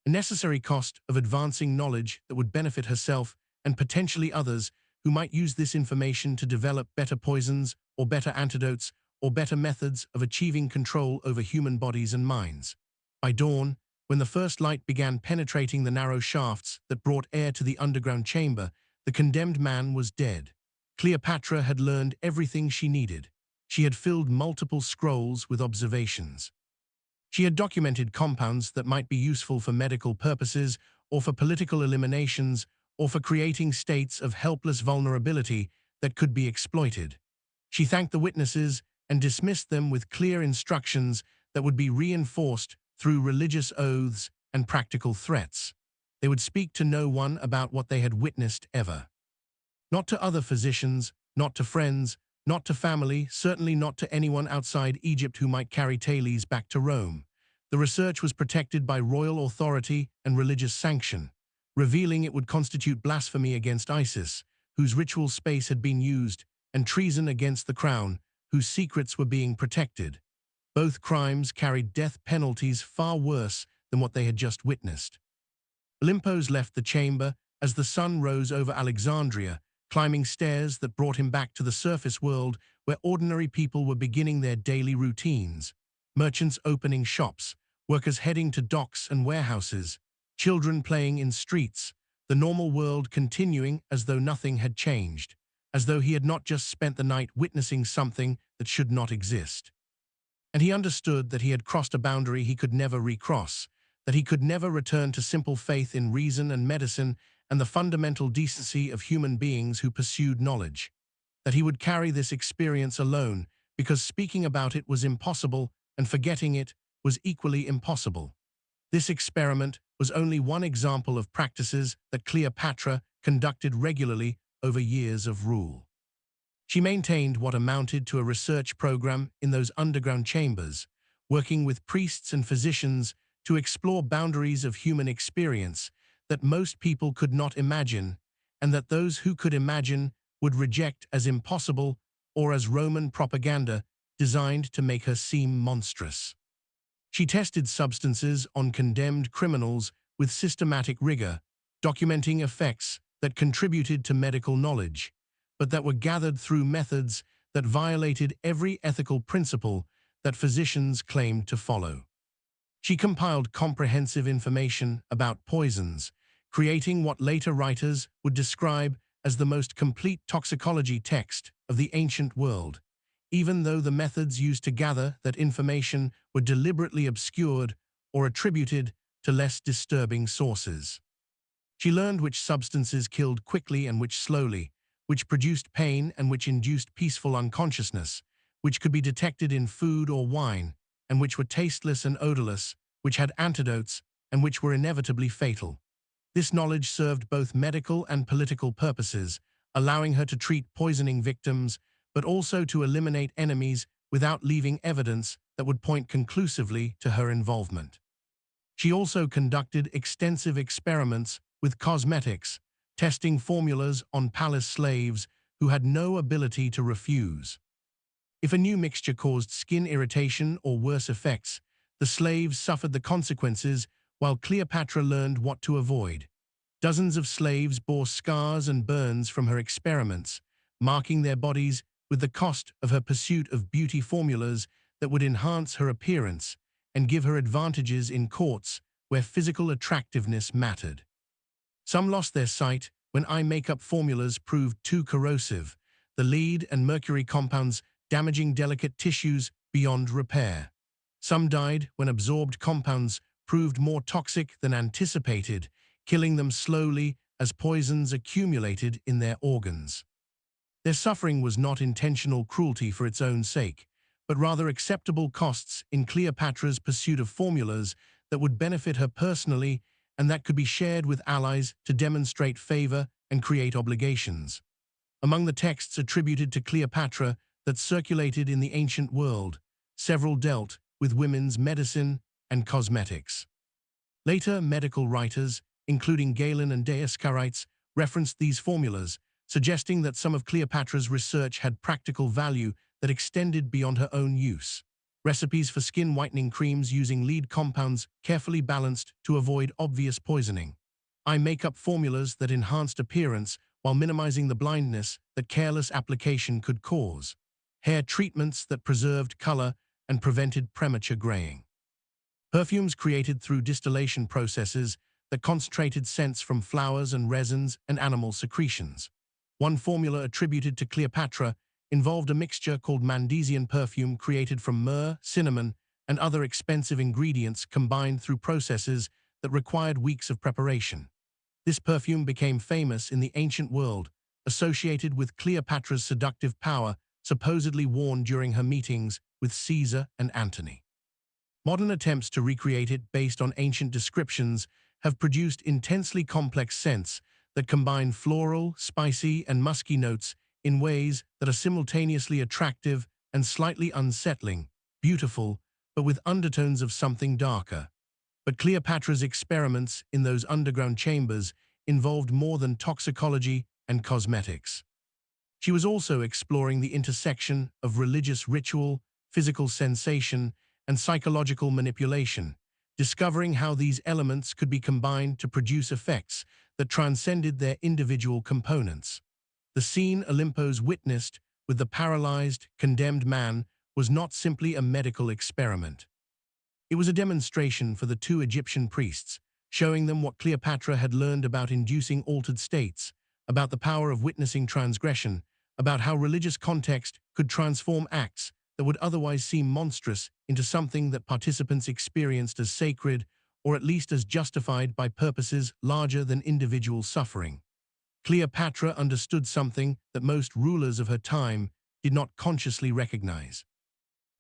A necessary cost of advancing knowledge that would benefit herself and potentially others who might use this information to develop better poisons or better antidotes or better methods of achieving control over human bodies and minds. By dawn, when the first light began penetrating the narrow shafts that brought air to the underground chamber, the condemned man was dead. Cleopatra had learned everything she needed. She had filled multiple scrolls with observations. She had documented compounds that might be useful for medical purposes or for political eliminations or for creating states of helpless vulnerability that could be exploited. She thanked the witnesses and dismissed them with clear instructions that would be reinforced through religious oaths and practical threats. They would speak to no one about what they had witnessed ever. Not to other physicians, not to friends, not to family, certainly not to anyone outside Egypt who might carry Thales back to Rome. The research was protected by royal authority and religious sanction, revealing it would constitute blasphemy against Isis, whose ritual space had been used, and treason against the crown, whose secrets were being protected. Both crimes carried death penalties far worse than what they had just witnessed. Olympus left the chamber as the sun rose over Alexandria, climbing stairs that brought him back to the surface world where ordinary people were beginning their daily routines. Merchants opening shops, workers heading to docks and warehouses, children playing in streets, the normal world continuing as though nothing had changed, as though he had not just spent the night witnessing something that should not exist. And he understood that he had crossed a boundary he could never recross, that he could never return to simple faith in reason and medicine and the fundamental decency of human beings who pursued knowledge, that he would carry this experience alone because speaking about it was impossible and forgetting it was equally impossible. This experiment was only one example of practices that Cleopatra conducted regularly over years of rule. She maintained what amounted to a research program in those underground chambers, working with priests and physicians to explore boundaries of human experience that most people could not imagine, and that those who could imagine would reject as impossible or as Roman propaganda designed to make her seem monstrous. She tested substances on condemned criminals with systematic rigor, documenting effects that contributed to medical knowledge, but that were gathered through methods that violated every ethical principle that physicians claimed to follow. She compiled comprehensive information about poisons, creating what later writers would describe as the most complete toxicology text of the ancient world, even though the methods used to gather that information were deliberately obscured or attributed to less disturbing sources. She learned which substances killed quickly and which slowly, which produced pain and which induced peaceful unconsciousness, which could be detected in food or wine, and which were tasteless and odorless, which had antidotes, and which were inevitably fatal. This knowledge served both medical and political purposes, allowing her to treat poisoning victims, but also to eliminate enemies without leaving evidence that would point conclusively to her involvement. She also conducted extensive experiments with cosmetics, testing formulas on palace slaves who had no ability to refuse. If a new mixture caused skin irritation or worse effects, the slaves suffered the consequences while Cleopatra learned what to avoid. Dozens of slaves bore scars and burns from her experiments, marking their bodies with the cost of her pursuit of beauty formulas that would enhance her appearance and give her advantages in courts where physical attractiveness mattered. Some lost their sight when eye makeup formulas proved too corrosive, the lead and mercury compounds damaging delicate tissues beyond repair. Some died when absorbed compounds proved more toxic than anticipated, killing them slowly as poisons accumulated in their organs. Their suffering was not intentional cruelty for its own sake, but rather acceptable costs in Cleopatra's pursuit of formulas that would benefit her personally and that could be shared with allies to demonstrate favor and create obligations. Among the texts attributed to Cleopatra that circulated in the ancient world, several dealt with women's medicine and cosmetics. Later medical writers, including Galen and Dioscorides, referenced these formulas, suggesting that some of Cleopatra's research had practical value that extended beyond her own use. Recipes for skin whitening creams using lead compounds carefully balanced to avoid obvious poisoning. Eye makeup formulas that enhanced appearance while minimizing the blindness that careless application could cause. Hair treatments that preserved color and prevented premature graying. Perfumes created through distillation processes that concentrated scents from flowers and resins and animal secretions. One formula attributed to Cleopatra involved a mixture called Mandesian perfume created from myrrh, cinnamon, and other expensive ingredients combined through processes that required weeks of preparation. This perfume became famous in the ancient world, associated with Cleopatra's seductive power, supposedly worn during her meetings with Caesar and Antony. Modern attempts to recreate it based on ancient descriptions have produced intensely complex scents that combine floral, spicy, and musky notes in ways that are simultaneously attractive and slightly unsettling, beautiful, but with undertones of something darker. But Cleopatra's experiments in those underground chambers involved more than toxicology and cosmetics. She was also exploring the intersection of religious ritual, physical sensation, and psychological manipulation, discovering how these elements could be combined to produce effects that transcended their individual components. The scene Olympus witnessed with the paralyzed, condemned man was not simply a medical experiment. It was a demonstration for the two Egyptian priests, showing them what Cleopatra had learned about inducing altered states, about the power of witnessing transgression, about how religious context could transform acts that would otherwise seem monstrous into something that participants experienced as sacred or at least as justified by purposes larger than individual suffering. Cleopatra understood something that most rulers of her time did not consciously recognize.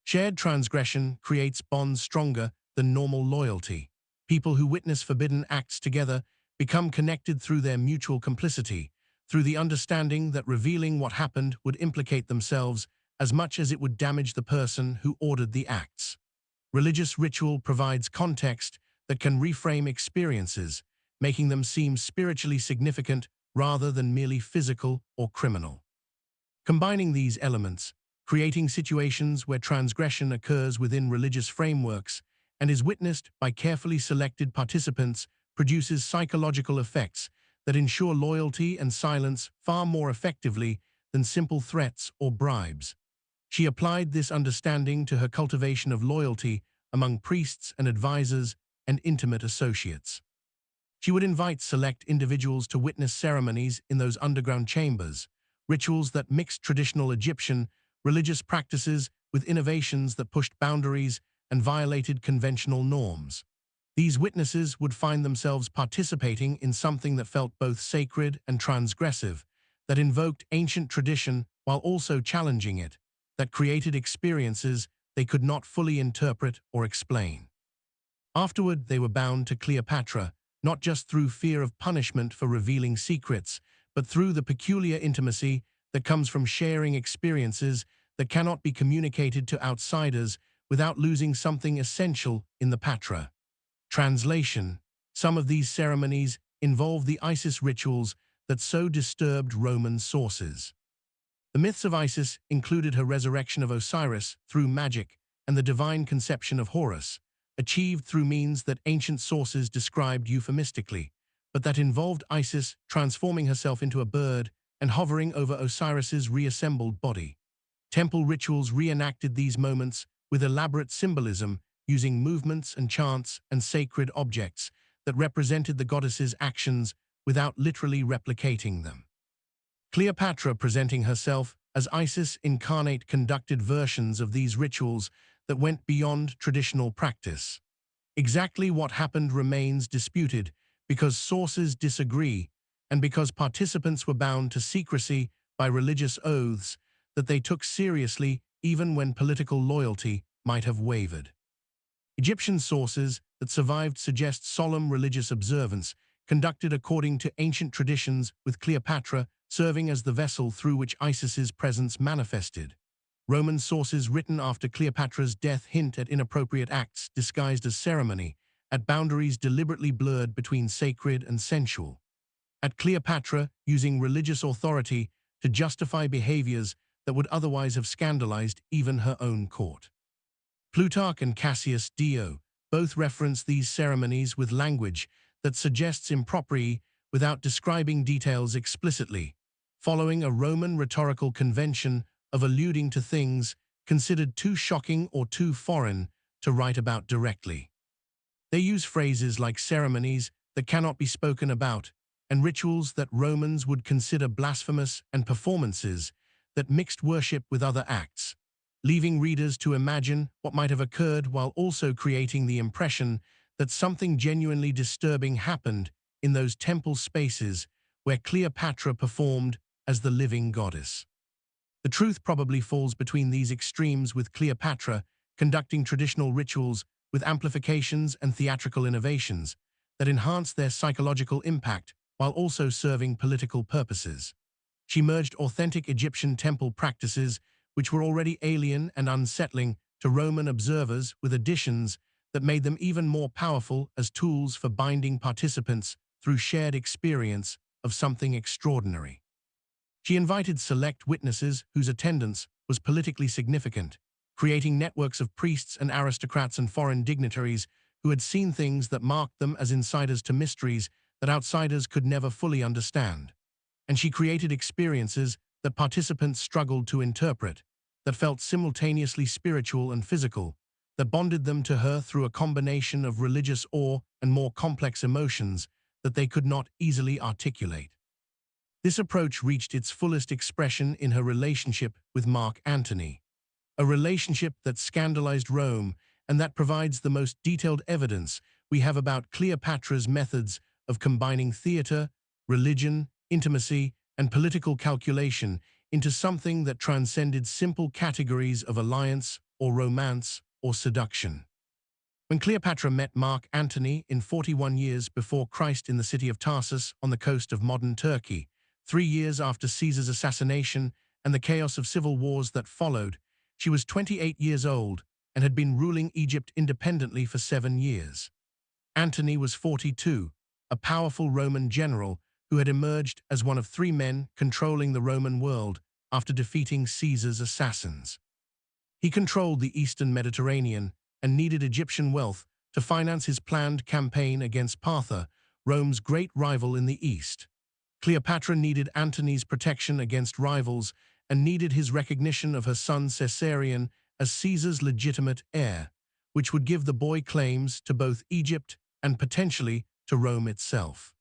Shared transgression creates bonds stronger than normal loyalty. People who witness forbidden acts together become connected through their mutual complicity, through the understanding that revealing what happened would implicate themselves as much as it would damage the person who ordered the acts. Religious ritual provides context that can reframe experiences, making them seem spiritually significant rather than merely physical or criminal. Combining these elements, creating situations where transgression occurs within religious frameworks and is witnessed by carefully selected participants, produces psychological effects that ensure loyalty and silence far more effectively than simple threats or bribes. She applied this understanding to her cultivation of loyalty among priests and advisors and intimate associates. She would invite select individuals to witness ceremonies in those underground chambers, rituals that mixed traditional Egyptian religious practices with innovations that pushed boundaries and violated conventional norms. These witnesses would find themselves participating in something that felt both sacred and transgressive, that invoked ancient tradition while also challenging it, that created experiences they could not fully interpret or explain. Afterward, they were bound to Cleopatra, not just through fear of punishment for revealing secrets, but through the peculiar intimacy that comes from sharing experiences that cannot be communicated to outsiders without losing something essential in the patra. Translation: some of these ceremonies involve the Isis rituals that so disturbed Roman sources. The myths of Isis included her resurrection of Osiris through magic and the divine conception of Horus, achieved through means that ancient sources described euphemistically, but that involved Isis transforming herself into a bird and hovering over Osiris's reassembled body. Temple rituals reenacted these moments with elaborate symbolism, using movements and chants and sacred objects that represented the goddess's actions without literally replicating them. Cleopatra, presenting herself as Isis incarnate, conducted versions of these rituals that went beyond traditional practice. Exactly what happened remains disputed because sources disagree and because participants were bound to secrecy by religious oaths that they took seriously even when political loyalty might have wavered. Egyptian sources that survived suggest solemn religious observance conducted according to ancient traditions, with Cleopatra serving as the vessel through which Isis's presence manifested. Roman sources written after Cleopatra's death hint at inappropriate acts disguised as ceremony, at boundaries deliberately blurred between sacred and sensual. At Cleopatra using religious authority to justify behaviors that would otherwise have scandalized even her own court. Plutarch and Cassius Dio both reference these ceremonies with language that suggests impropriety without describing details explicitly, following a Roman rhetorical convention of alluding to things considered too shocking or too foreign to write about directly. They use phrases like ceremonies that cannot be spoken about and rituals that Romans would consider blasphemous and performances that mixed worship with other acts, leaving readers to imagine what might have occurred while also creating the impression that something genuinely disturbing happened in those temple spaces where Cleopatra performed as the living goddess. The truth probably falls between these extremes, with Cleopatra conducting traditional rituals with amplifications and theatrical innovations that enhanced their psychological impact while also serving political purposes. She merged authentic Egyptian temple practices, which were already alien and unsettling to Roman observers, with additions that made them even more powerful as tools for binding participants through shared experience of something extraordinary. She invited select witnesses whose attendance was politically significant, creating networks of priests and aristocrats and foreign dignitaries who had seen things that marked them as insiders to mysteries that outsiders could never fully understand. And she created experiences that participants struggled to interpret, that felt simultaneously spiritual and physical, that bonded them to her through a combination of religious awe and more complex emotions that they could not easily articulate. This approach reached its fullest expression in her relationship with Mark Antony, a relationship that scandalized Rome and that provides the most detailed evidence we have about Cleopatra's methods of combining theater, religion, intimacy, and political calculation into something that transcended simple categories of alliance or romance or seduction. When Cleopatra met Mark Antony in 41 years before Christ in the city of Tarsus on the coast of modern Turkey, 3 years after Caesar's assassination and the chaos of civil wars that followed, she was 28 years old and had been ruling Egypt independently for 7 years. Antony was 42, a powerful Roman general who had emerged as one of 3 men controlling the Roman world after defeating Caesar's assassins. He controlled the eastern Mediterranean and needed Egyptian wealth to finance his planned campaign against Sparta, Rome's great rival in the east. Cleopatra needed Antony's protection against rivals and needed his recognition of her son Caesarion as Caesar's legitimate heir, which would give the boy claims to both Egypt and potentially to Rome itself.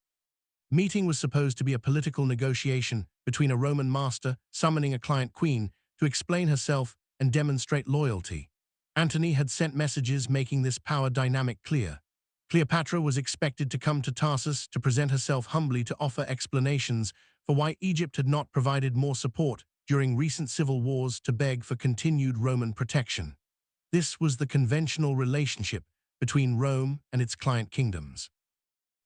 Meeting was supposed to be a political negotiation between a Roman master summoning a client queen to explain herself and demonstrate loyalty. Antony had sent messages making this power dynamic clear. Cleopatra was expected to come to Tarsus to present herself humbly to offer explanations for why Egypt had not provided more support during recent civil wars, to beg for continued Roman protection. This was the conventional relationship between Rome and its client kingdoms.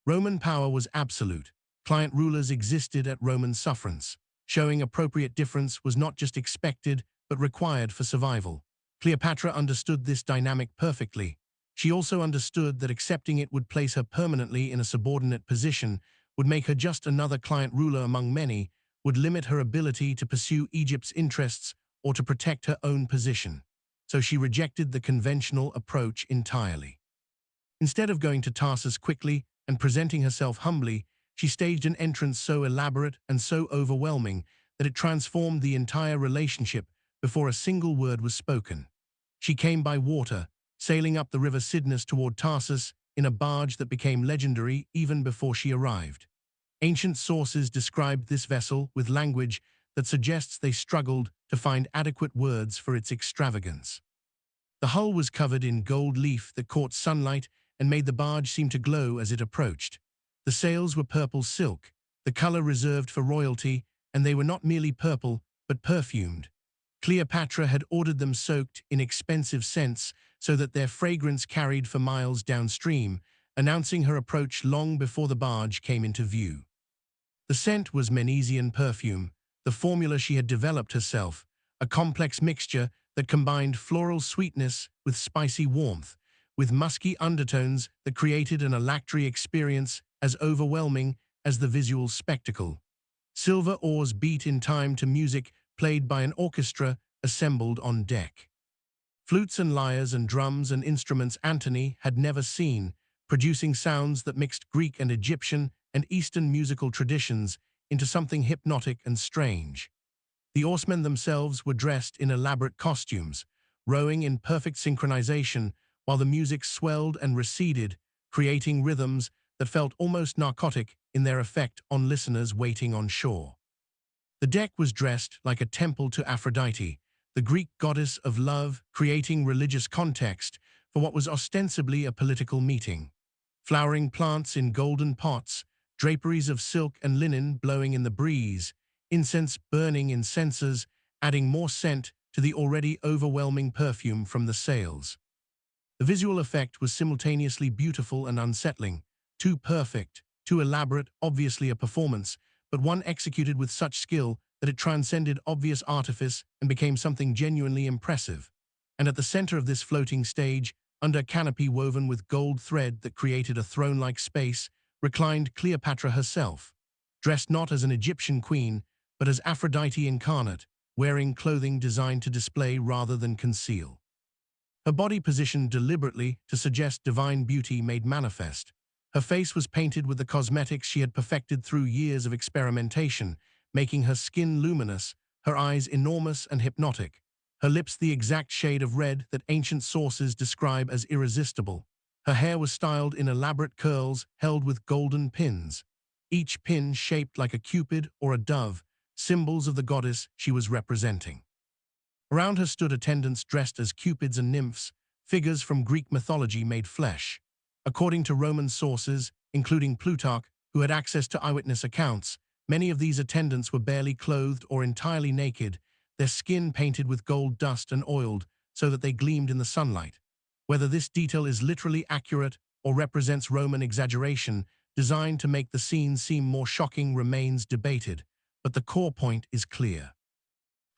Roman power was absolute. Client rulers existed at Roman sufferance. Showing appropriate difference was not just expected, but required for survival. Cleopatra understood this dynamic perfectly. She also understood that accepting it would place her permanently in a subordinate position, would make her just another client ruler among many, would limit her ability to pursue Egypt's interests or to protect her own position. So she rejected the conventional approach entirely. Instead of going to Tarsus quickly and presenting herself humbly, she staged an entrance so elaborate and so overwhelming that it transformed the entire relationship before a single word was spoken. She came by water, sailing up the river Cydnus toward Tarsus in a barge that became legendary even before she arrived. Ancient sources described this vessel with language that suggests they struggled to find adequate words for its extravagance. The hull was covered in gold leaf that caught sunlight and made the barge seem to glow as it approached. The sails were purple silk, the color reserved for royalty, and they were not merely purple, but perfumed. Cleopatra had ordered them soaked in expensive scents so that their fragrance carried for miles downstream, announcing her approach long before the barge came into view. The scent was Menesian perfume, the formula she had developed herself, a complex mixture that combined floral sweetness with spicy warmth, with musky undertones that created an olfactory experience as overwhelming as the visual spectacle. Silver oars beat in time to music played by an orchestra assembled on deck. Flutes and lyres and drums and instruments Antony had never seen, producing sounds that mixed Greek and Egyptian and Eastern musical traditions into something hypnotic and strange. The oarsmen themselves were dressed in elaborate costumes, rowing in perfect synchronization while the music swelled and receded, creating rhythms that felt almost narcotic in their effect on listeners waiting on shore. The deck was dressed like a temple to Aphrodite, the Greek goddess of love, creating religious context for what was ostensibly a political meeting. Flowering plants in golden pots, draperies of silk and linen blowing in the breeze, incense burning in censers, adding more scent to the already overwhelming perfume from the sails. The visual effect was simultaneously beautiful and unsettling, too perfect, too elaborate, obviously a performance, but one executed with such skill that it transcended obvious artifice and became something genuinely impressive. And at the center of this floating stage, under a canopy woven with gold thread that created a throne-like space, reclined Cleopatra herself, dressed not as an Egyptian queen, but as Aphrodite incarnate, wearing clothing designed to display rather than conceal. Her body positioned deliberately to suggest divine beauty made manifest. Her face was painted with the cosmetics she had perfected through years of experimentation, making her skin luminous, her eyes enormous and hypnotic, her lips the exact shade of red that ancient sources describe as irresistible. Her hair was styled in elaborate curls held with golden pins, each pin shaped like a cupid or a dove, symbols of the goddess she was representing. Around her stood attendants dressed as cupids and nymphs, figures from Greek mythology made flesh. According to Roman sources, including Plutarch, who had access to eyewitness accounts, many of these attendants were barely clothed or entirely naked, their skin painted with gold dust and oiled so that they gleamed in the sunlight. Whether this detail is literally accurate or represents Roman exaggeration designed to make the scene seem more shocking remains debated, but the core point is clear.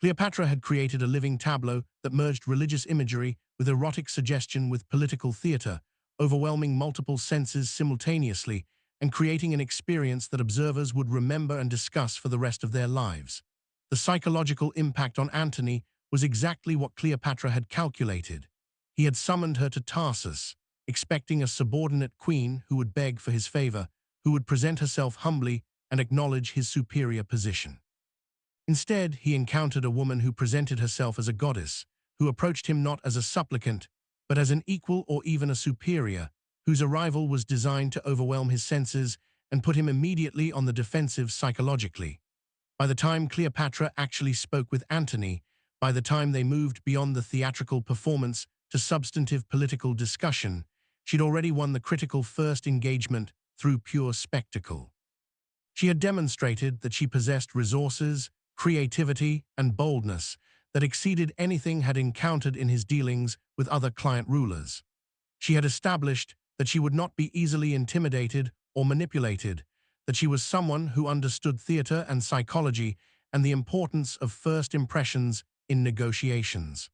Cleopatra had created a living tableau that merged religious imagery with erotic suggestion with political theater, overwhelming multiple senses simultaneously and creating an experience that observers would remember and discuss for the rest of their lives. The psychological impact on Antony was exactly what Cleopatra had calculated. He had summoned her to Tarsus, expecting a subordinate queen who would beg for his favor, who would present herself humbly and acknowledge his superior position. Instead, he encountered a woman who presented herself as a goddess, who approached him not as a supplicant, but as an equal or even a superior, whose arrival was designed to overwhelm his senses and put him immediately on the defensive psychologically. By the time Cleopatra actually spoke with Antony, by the time they moved beyond the theatrical performance to substantive political discussion, she'd already won the critical first engagement through pure spectacle. She had demonstrated that she possessed resources, creativity, and boldness that exceeded anything had encountered in his dealings with other client rulers. She had established that she would not be easily intimidated or manipulated, that she was someone who understood theater and psychology and the importance of first impressions in negotiations.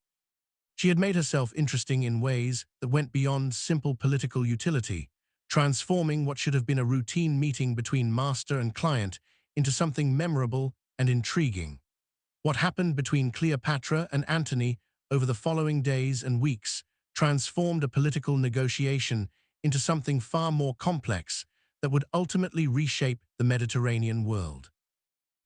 She had made herself interesting in ways that went beyond simple political utility, transforming what should have been a routine meeting between master and client into something memorable and intriguing. What happened between Cleopatra and Antony over the following days and weeks transformed a political negotiation into something far more complex that would ultimately reshape the Mediterranean world.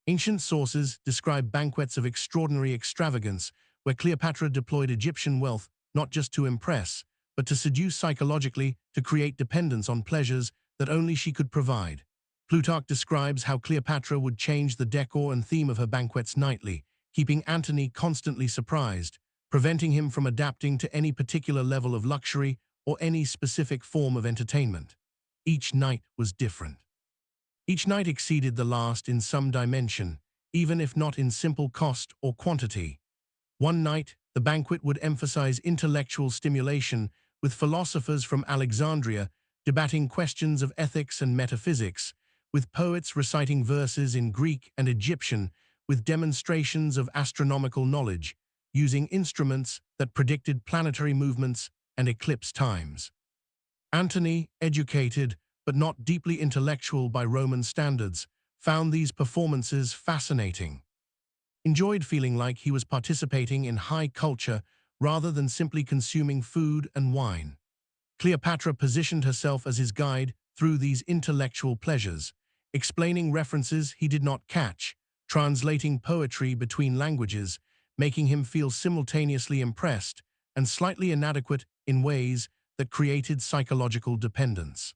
Ancient sources describe banquets of extraordinary extravagance where Cleopatra deployed Egyptian wealth not just to impress, but to seduce psychologically to create dependence on pleasures that only she could provide. Plutarch describes how Cleopatra would change the decor and theme of her banquets nightly, keeping Antony constantly surprised, preventing him from adapting to any particular level of luxury or any specific form of entertainment. Each night was different. Each night exceeded the last in some dimension, even if not in simple cost or quantity. One night, the banquet would emphasize intellectual stimulation, with philosophers from Alexandria debating questions of ethics and metaphysics, with poets reciting verses in Greek and Egyptian, with demonstrations of astronomical knowledge, using instruments that predicted planetary movements and eclipse times. Antony, educated but not deeply intellectual by Roman standards, found these performances fascinating. Enjoyed feeling like he was participating in high culture rather than simply consuming food and wine. Cleopatra positioned herself as his guide through these intellectual pleasures, explaining references he did not catch, translating poetry between languages, making him feel simultaneously impressed and slightly inadequate in ways that created psychological dependence.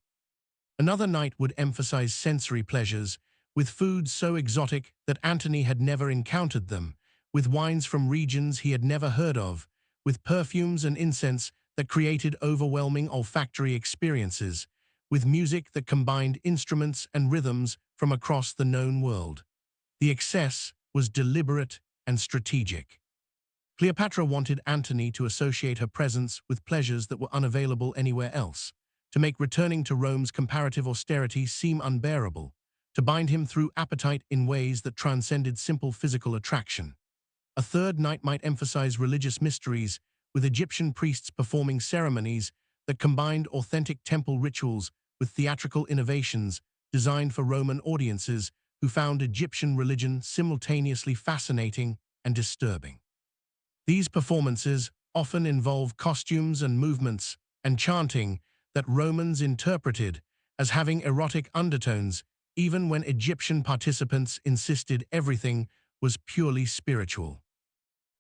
Another night would emphasize sensory pleasures, with foods so exotic that Antony had never encountered them, with wines from regions he had never heard of, with perfumes and incense that created overwhelming olfactory experiences, with music that combined instruments and rhythms from across the known world. The excess was deliberate and strategic. Cleopatra wanted Antony to associate her presence with pleasures that were unavailable anywhere else, to make returning to Rome's comparative austerity seem unbearable, to bind him through appetite in ways that transcended simple physical attraction. A third night might emphasize religious mysteries, with Egyptian priests performing ceremonies that combined authentic temple rituals with theatrical innovations designed for Roman audiences who found Egyptian religion simultaneously fascinating and disturbing. These performances often involve costumes and movements and chanting that Romans interpreted as having erotic undertones, even when Egyptian participants insisted everything was purely spiritual.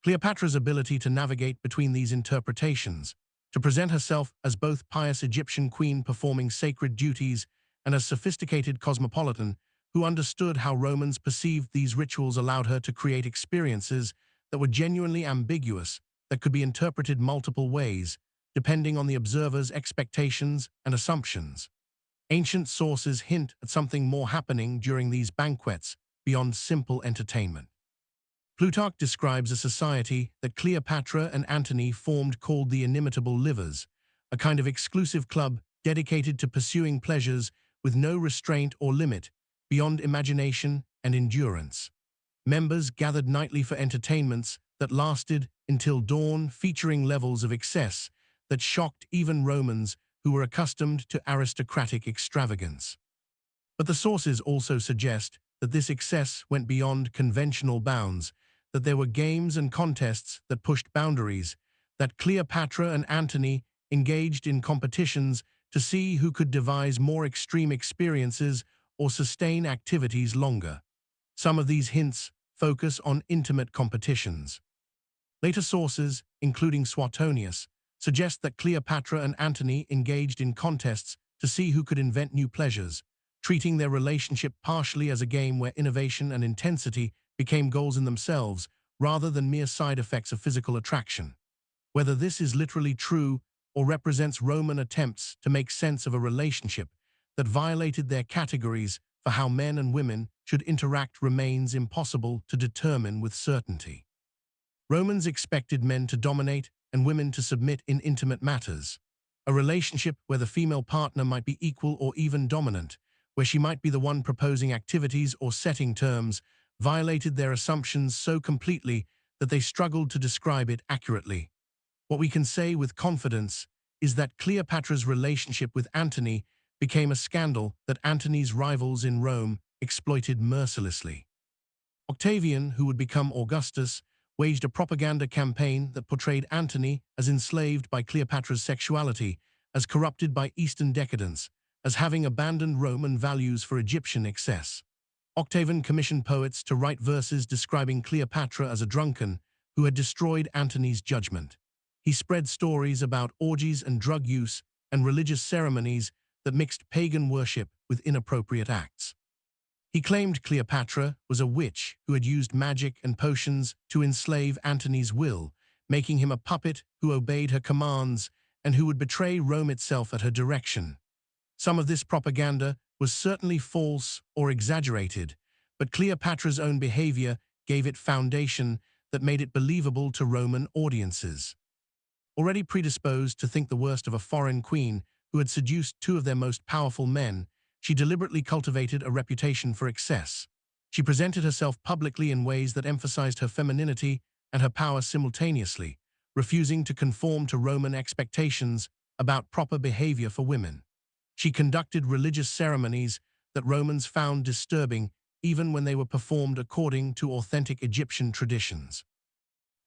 Cleopatra's ability to navigate between these interpretations, to present herself as both pious Egyptian queen performing sacred duties and as sophisticated cosmopolitan who understood how Romans perceived these rituals, allowed her to create experiences that were genuinely ambiguous, that could be interpreted multiple ways, depending on the observer's expectations and assumptions. Ancient sources hint at something more happening during these banquets beyond simple entertainment. Plutarch describes a society that Cleopatra and Antony formed called the Inimitable Livers, a kind of exclusive club dedicated to pursuing pleasures with no restraint or limit, beyond imagination and endurance. Members gathered nightly for entertainments that lasted until dawn, featuring levels of excess that shocked even Romans who were accustomed to aristocratic extravagance. But the sources also suggest that this excess went beyond conventional bounds, that there were games and contests that pushed boundaries, that Cleopatra and Antony engaged in competitions to see who could devise more extreme experiences or sustain activities longer. Some of these hints focus on intimate competitions. Later sources, including Suetonius, suggest that Cleopatra and Antony engaged in contests to see who could invent new pleasures, treating their relationship partially as a game where innovation and intensity became goals in themselves rather than mere side effects of physical attraction. Whether this is literally true or represents Roman attempts to make sense of a relationship that violated their categories for how men and women should interact remains impossible to determine with certainty. Romans expected men to dominate and women to submit in intimate matters. A relationship where the female partner might be equal or even dominant, where she might be the one proposing activities or setting terms, violated their assumptions so completely that they struggled to describe it accurately. What we can say with confidence is that Cleopatra's relationship with Antony became a scandal that Antony's rivals in Rome exploited mercilessly. Octavian, who would become Augustus, waged a propaganda campaign that portrayed Antony as enslaved by Cleopatra's sexuality, as corrupted by Eastern decadence, as having abandoned Roman values for Egyptian excess. Octavian commissioned poets to write verses describing Cleopatra as a drunken who had destroyed Antony's judgment. He spread stories about orgies and drug use and religious ceremonies that mixed pagan worship with inappropriate acts. He claimed Cleopatra was a witch who had used magic and potions to enslave Antony's will, making him a puppet who obeyed her commands and who would betray Rome itself at her direction. Some of this propaganda was certainly false or exaggerated, but Cleopatra's own behavior gave it foundation that made it believable to Roman audiences. Already predisposed to think the worst of a foreign queen who had seduced two of their most powerful men, she deliberately cultivated a reputation for excess. She presented herself publicly in ways that emphasized her femininity and her power simultaneously, refusing to conform to Roman expectations about proper behavior for women. She conducted religious ceremonies that Romans found disturbing even when they were performed according to authentic Egyptian traditions.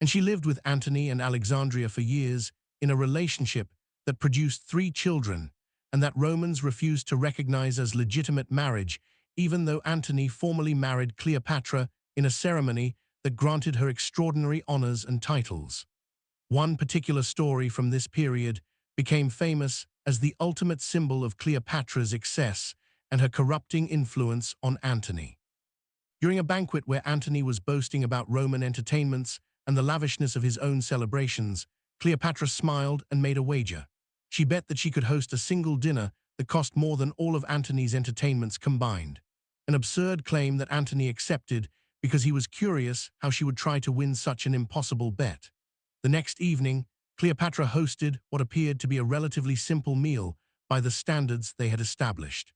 And she lived with Antony and Alexandria for years in a relationship that produced 3 children and that Romans refused to recognize as legitimate marriage, even though Antony formally married Cleopatra in a ceremony that granted her extraordinary honors and titles. One particular story from this period became famous as the ultimate symbol of Cleopatra's excess and her corrupting influence on Antony. During a banquet where Antony was boasting about Roman entertainments and the lavishness of his own celebrations, Cleopatra smiled and made a wager. She bet that she could host a single dinner that cost more than all of Antony's entertainments combined. An absurd claim that Antony accepted because he was curious how she would try to win such an impossible bet. The next evening, Cleopatra hosted what appeared to be a relatively simple meal by the standards they had established.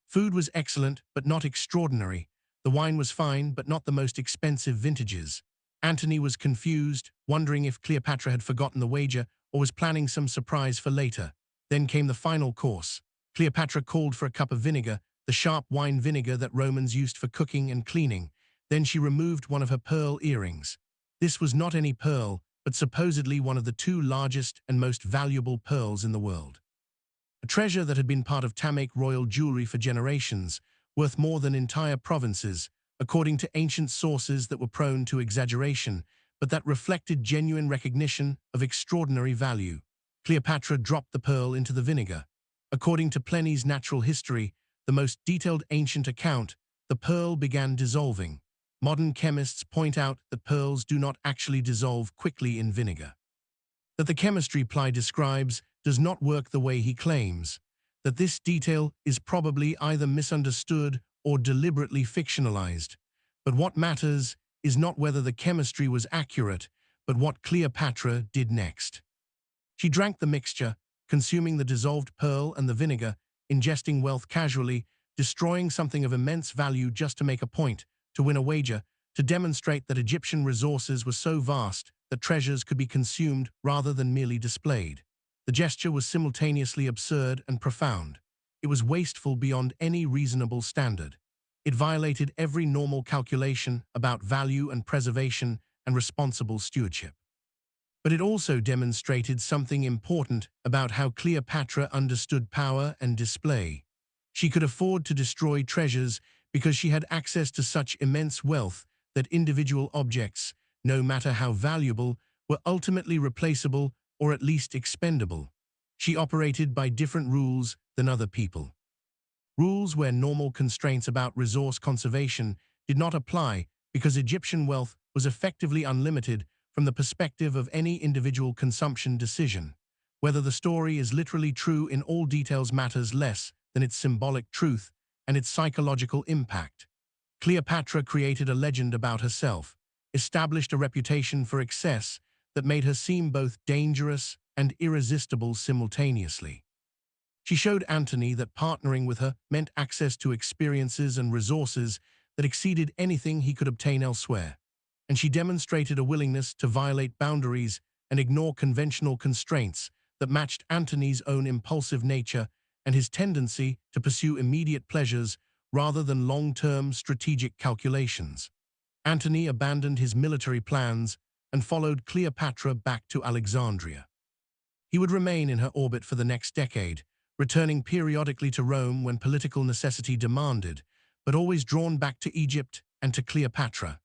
Food was excellent, but not extraordinary. The wine was fine, but not the most expensive vintages. Antony was confused, wondering if Cleopatra had forgotten the wager or was planning some surprise for later. Then came the final course. Cleopatra called for a cup of vinegar, the sharp wine vinegar that Romans used for cooking and cleaning. Then she removed one of her pearl earrings. This was not any pearl, but supposedly one of the 2 largest and most valuable pearls in the world. A treasure that had been part of Tamaic royal jewelry for generations, worth more than entire provinces, according to ancient sources that were prone to exaggeration, but that reflected genuine recognition of extraordinary value. Cleopatra dropped the pearl into the vinegar. According to Pliny's Natural History, the most detailed ancient account, the pearl began dissolving. Modern chemists point out that pearls do not actually dissolve quickly in vinegar. That the chemistry Ply describes does not work the way he claims. That this detail is probably either misunderstood or deliberately fictionalized. But what matters is not whether the chemistry was accurate, but what Cleopatra did next. She drank the mixture, consuming the dissolved pearl and the vinegar, ingesting wealth casually, destroying something of immense value just to make a point, to win a wager, to demonstrate that Egyptian resources were so vast that treasures could be consumed rather than merely displayed. The gesture was simultaneously absurd and profound. It was wasteful beyond any reasonable standard. It violated every normal calculation about value and preservation and responsible stewardship. But it also demonstrated something important about how Cleopatra understood power and display. She could afford to destroy treasures because she had access to such immense wealth that individual objects, no matter how valuable, were ultimately replaceable or at least expendable. She operated by different rules than other people. Rules where normal constraints about resource conservation did not apply because Egyptian wealth was effectively unlimited from the perspective of any individual consumption decision. Whether the story is literally true in all details matters less than its symbolic truth and its psychological impact. Cleopatra created a legend about herself, established a reputation for excess that made her seem both dangerous and irresistible simultaneously. She showed Antony that partnering with her meant access to experiences and resources that exceeded anything he could obtain elsewhere, and she demonstrated a willingness to violate boundaries and ignore conventional constraints that matched Antony's own impulsive nature and his tendency to pursue immediate pleasures rather than long-term strategic calculations. Antony abandoned his military plans and followed Cleopatra back to Alexandria. He would remain in her orbit for the next decade, returning periodically to Rome when political necessity demanded, but always drawn back to Egypt and to Cleopatra.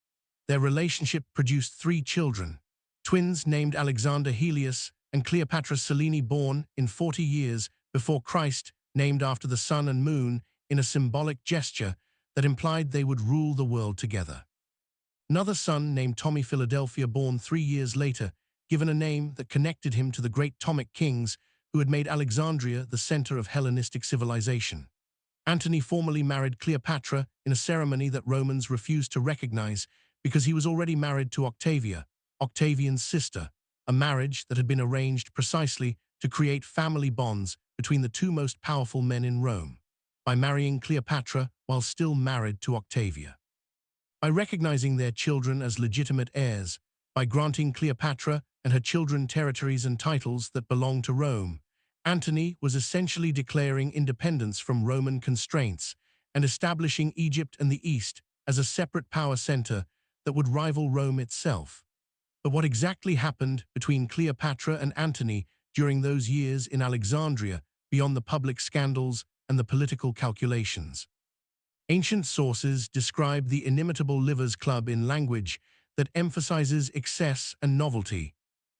Their relationship produced 3 children, twins named Alexander Helios and Cleopatra Selene, born in 40 years before Christ, named after the sun and moon in a symbolic gesture that implied they would rule the world together. Another son named Tommy Philadelphia, born 3 years later, given a name that connected him to the great Ptolemaic kings who had made Alexandria the center of Hellenistic civilization. Antony formally married Cleopatra in a ceremony that Romans refused to recognize because he was already married to Octavia, Octavian's sister, a marriage that had been arranged precisely to create family bonds between the 2 most powerful men in Rome, by marrying Cleopatra while still married to Octavia. By recognizing their children as legitimate heirs, by granting Cleopatra and her children territories and titles that belonged to Rome, Antony was essentially declaring independence from Roman constraints and establishing Egypt and the East as a separate power center that would rival Rome itself. But what exactly happened between Cleopatra and Antony during those years in Alexandria, beyond the public scandals and the political calculations? Ancient sources describe the inimitable Livers Club in language that emphasizes excess and novelty,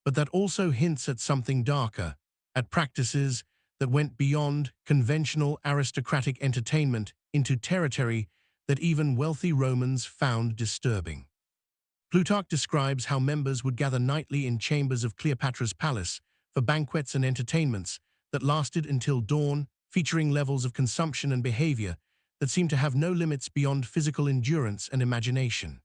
but that also hints at something darker, at practices that went beyond conventional aristocratic entertainment into territory that even wealthy Romans found disturbing. Plutarch describes how members would gather nightly in chambers of Cleopatra's palace for banquets and entertainments that lasted until dawn, featuring levels of consumption and behavior that seemed to have no limits beyond physical endurance and imagination.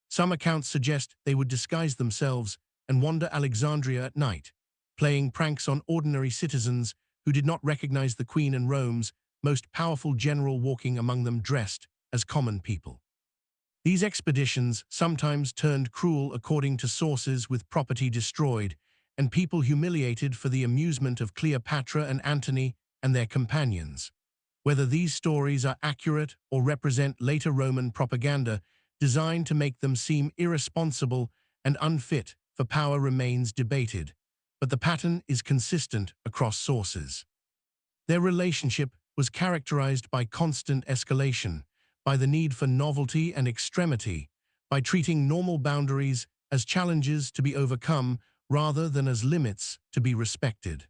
Some accounts suggest they would disguise themselves and wander Alexandria at night, playing pranks on ordinary citizens who did not recognize the queen and Rome's most powerful general, walking among them dressed as common people. These expeditions sometimes turned cruel, according to sources, with property destroyed and people humiliated for the amusement of Cleopatra and Antony and their companions. Whether these stories are accurate or represent later Roman propaganda designed to make them seem irresponsible and unfit for power remains debated, but the pattern is consistent across sources. Their relationship was characterized by constant escalation, by the need for novelty and extremity, by treating normal boundaries as challenges to be overcome rather than as limits to be respected.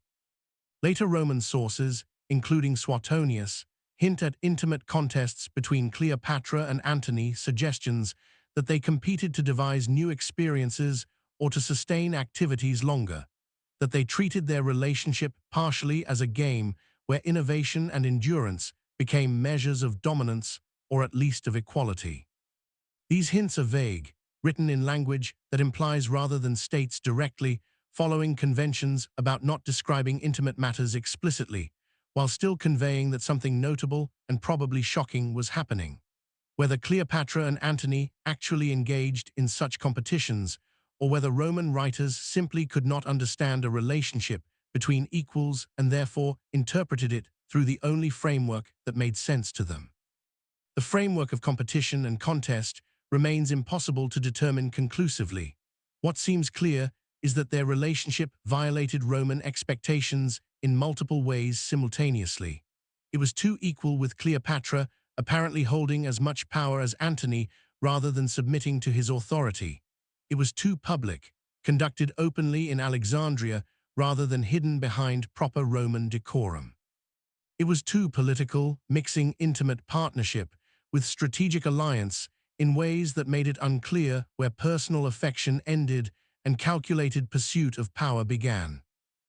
Later Roman sources, including Suetonius, hint at intimate contests between Cleopatra and Antony, suggestions that they competed to devise new experiences or to sustain activities longer, that they treated their relationship partially as a game where innovation and endurance became measures of dominance or at least of equality. These hints are vague, written in language that implies rather than states directly, following conventions about not describing intimate matters explicitly, while still conveying that something notable and probably shocking was happening. Whether Cleopatra and Antony actually engaged in such competitions, or whether Roman writers simply could not understand a relationship between equals and therefore interpreted it through the only framework that made sense to them. The framework of competition and contest remains impossible to determine conclusively. What seems clear is that their relationship violated Roman expectations in multiple ways simultaneously. It was too equal, with Cleopatra apparently holding as much power as Antony rather than submitting to his authority. It was too public, conducted openly in Alexandria rather than hidden behind proper Roman decorum. It was too political, mixing intimate partnership with strategic alliance in ways that made it unclear where personal affection ended and calculated pursuit of power began.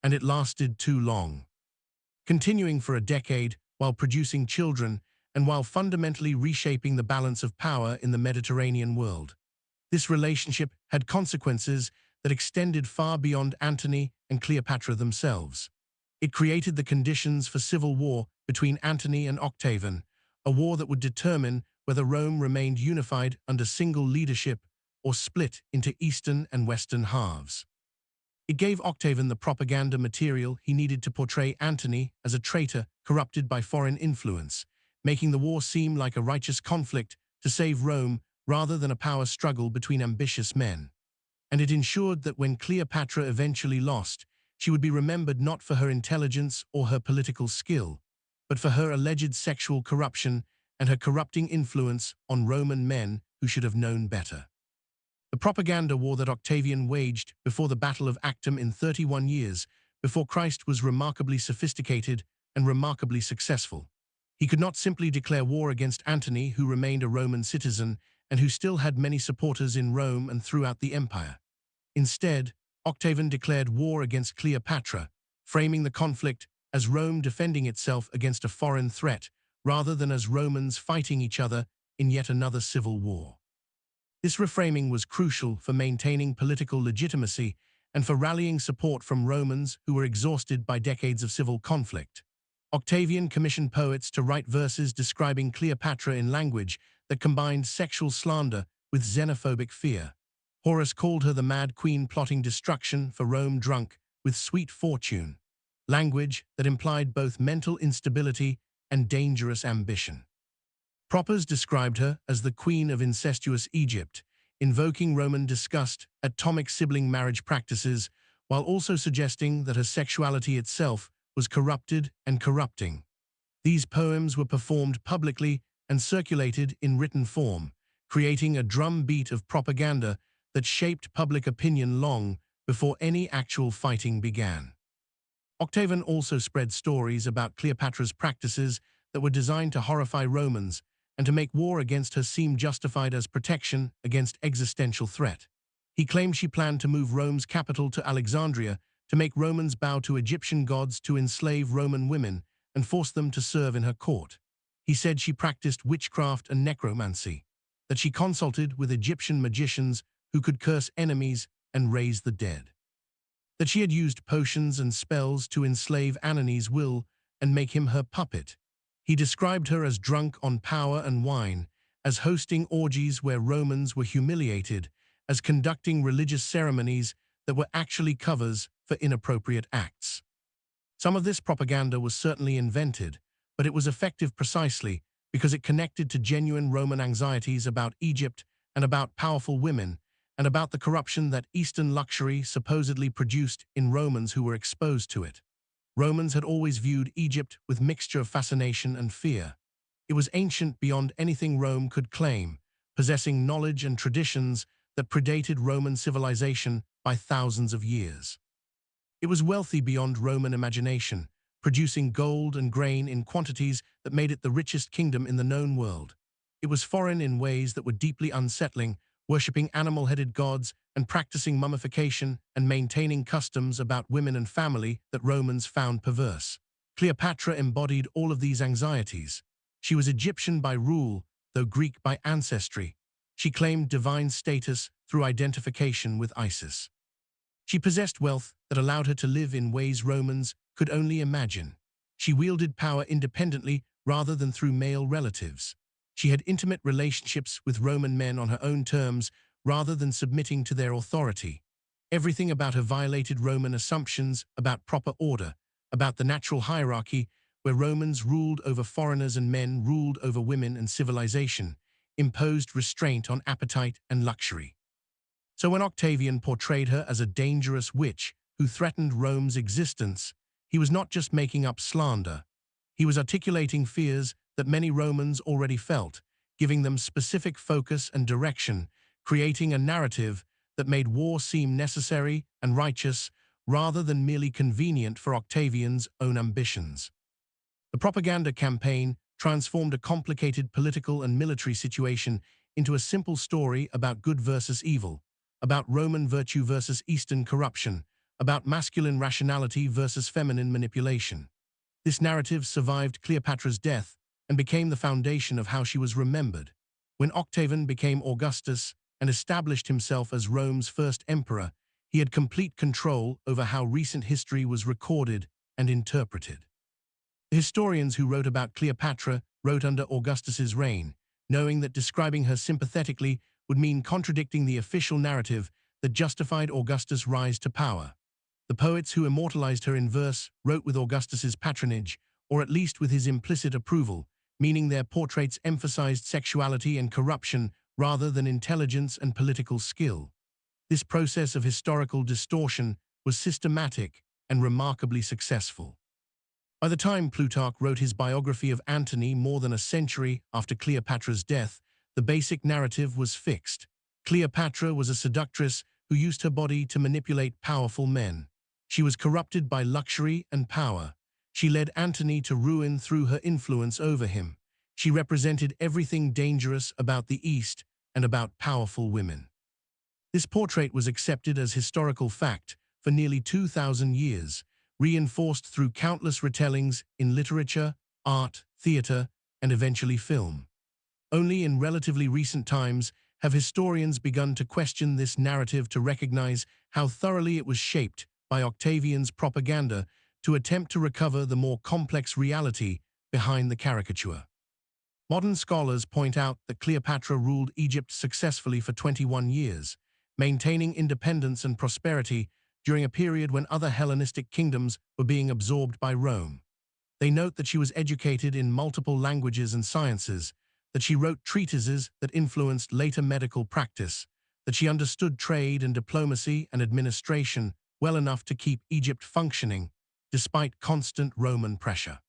And it lasted too long, continuing for a decade while producing children and while fundamentally reshaping the balance of power in the Mediterranean world. This relationship had consequences that extended far beyond Antony and Cleopatra themselves. It created the conditions for civil war between Antony and Octavian, a war that would determine whether Rome remained unified under single leadership or split into eastern and western halves. It gave Octavian the propaganda material he needed to portray Antony as a traitor corrupted by foreign influence, making the war seem like a righteous conflict to save Rome rather than a power struggle between ambitious men. And it ensured that when Cleopatra eventually lost, she would be remembered not for her intelligence or her political skill, but for her alleged sexual corruption and her corrupting influence on Roman men who should have known better. The propaganda war that Octavian waged before the Battle of Actium in 31 years before Christ was remarkably sophisticated and remarkably successful. He could not simply declare war against Antony, who remained a Roman citizen and who still had many supporters in Rome and throughout the empire. Instead, Octavian declared war against Cleopatra, framing the conflict as Rome defending itself against a foreign threat rather than as Romans fighting each other in yet another civil war. This reframing was crucial for maintaining political legitimacy and for rallying support from Romans who were exhausted by decades of civil conflict. Octavian commissioned poets to write verses describing Cleopatra in language that combined sexual slander with xenophobic fear. Horace called her the mad queen plotting destruction for Rome, drunk with sweet fortune, language that implied both mental instability and dangerous ambition. Proper's described her as the queen of incestuous Egypt, invoking Roman disgust at atomic sibling marriage practices, while also suggesting that her sexuality itself was corrupted and corrupting. These poems were performed publicly and circulated in written form, creating a drumbeat of propaganda that shaped public opinion long before any actual fighting began. Octavian also spread stories about Cleopatra's practices that were designed to horrify Romans and to make war against her seem justified as protection against existential threat. He claimed she planned to move Rome's capital to Alexandria to make Romans bow to Egyptian gods, to enslave Roman women and force them to serve in her court. He said she practiced witchcraft and necromancy, that she consulted with Egyptian magicians who could curse enemies and raise the dead, that she had used potions and spells to enslave Antony's will and make him her puppet. He described her as drunk on power and wine, as hosting orgies where Romans were humiliated, as conducting religious ceremonies that were actually covers for inappropriate acts. Some of this propaganda was certainly invented, but it was effective precisely because it connected to genuine Roman anxieties about Egypt and about powerful women, and about the corruption that Eastern luxury supposedly produced in Romans who were exposed to it. Romans had always viewed Egypt with mixture of fascination and fear. It was ancient beyond anything Rome could claim, possessing knowledge and traditions that predated Roman civilization by thousands of years. It was wealthy beyond Roman imagination, producing gold and grain in quantities that made it the richest kingdom in the known world. It was foreign in ways that were deeply unsettling, worshipping animal-headed gods and practicing mummification and maintaining customs about women and family that Romans found perverse. Cleopatra embodied all of these anxieties. She was Egyptian by rule, though Greek by ancestry. She claimed divine status through identification with Isis. She possessed wealth that allowed her to live in ways Romans could only imagine. She wielded power independently rather than through male relatives. She had intimate relationships with Roman men on her own terms rather than submitting to their authority. Everything about her violated Roman assumptions about proper order, about the natural hierarchy where Romans ruled over foreigners and men ruled over women and civilization, imposed restraint on appetite and luxury. So when Octavian portrayed her as a dangerous witch who threatened Rome's existence, he was not just making up slander. He was articulating fears that many Romans already felt, giving them specific focus and direction, creating a narrative that made war seem necessary and righteous rather than merely convenient for Octavian's own ambitions. The propaganda campaign transformed a complicated political and military situation into a simple story about good versus evil, about Roman virtue versus Eastern corruption, about masculine rationality versus feminine manipulation. This narrative survived Cleopatra's death and became the foundation of how she was remembered. When Octavian became Augustus and established himself as Rome's first emperor, he had complete control over how recent history was recorded and interpreted. The historians who wrote about Cleopatra wrote under Augustus's reign, knowing that describing her sympathetically would mean contradicting the official narrative that justified Augustus' rise to power. The poets who immortalized her in verse wrote with Augustus's patronage, or at least with his implicit approval, meaning their portraits emphasized sexuality and corruption rather than intelligence and political skill. This process of historical distortion was systematic and remarkably successful. By the time Plutarch wrote his biography of Antony more than a century after Cleopatra's death, the basic narrative was fixed. Cleopatra was a seductress who used her body to manipulate powerful men. She was corrupted by luxury and power. She led Antony to ruin through her influence over him. She represented everything dangerous about the East and about powerful women. This portrait was accepted as historical fact for nearly 2,000 years, reinforced through countless retellings in literature, art, theater, and eventually film. Only in relatively recent times have historians begun to question this narrative to recognize how thoroughly it was shaped by Octavian's propaganda to attempt to recover the more complex reality behind the caricature. Modern scholars point out that Cleopatra ruled Egypt successfully for 21 years, maintaining independence and prosperity during a period when other Hellenistic kingdoms were being absorbed by Rome. They note that she was educated in multiple languages and sciences, that she wrote treatises that influenced later medical practice, that she understood trade and diplomacy and administration well enough to keep Egypt functioning, despite constant Roman pressure.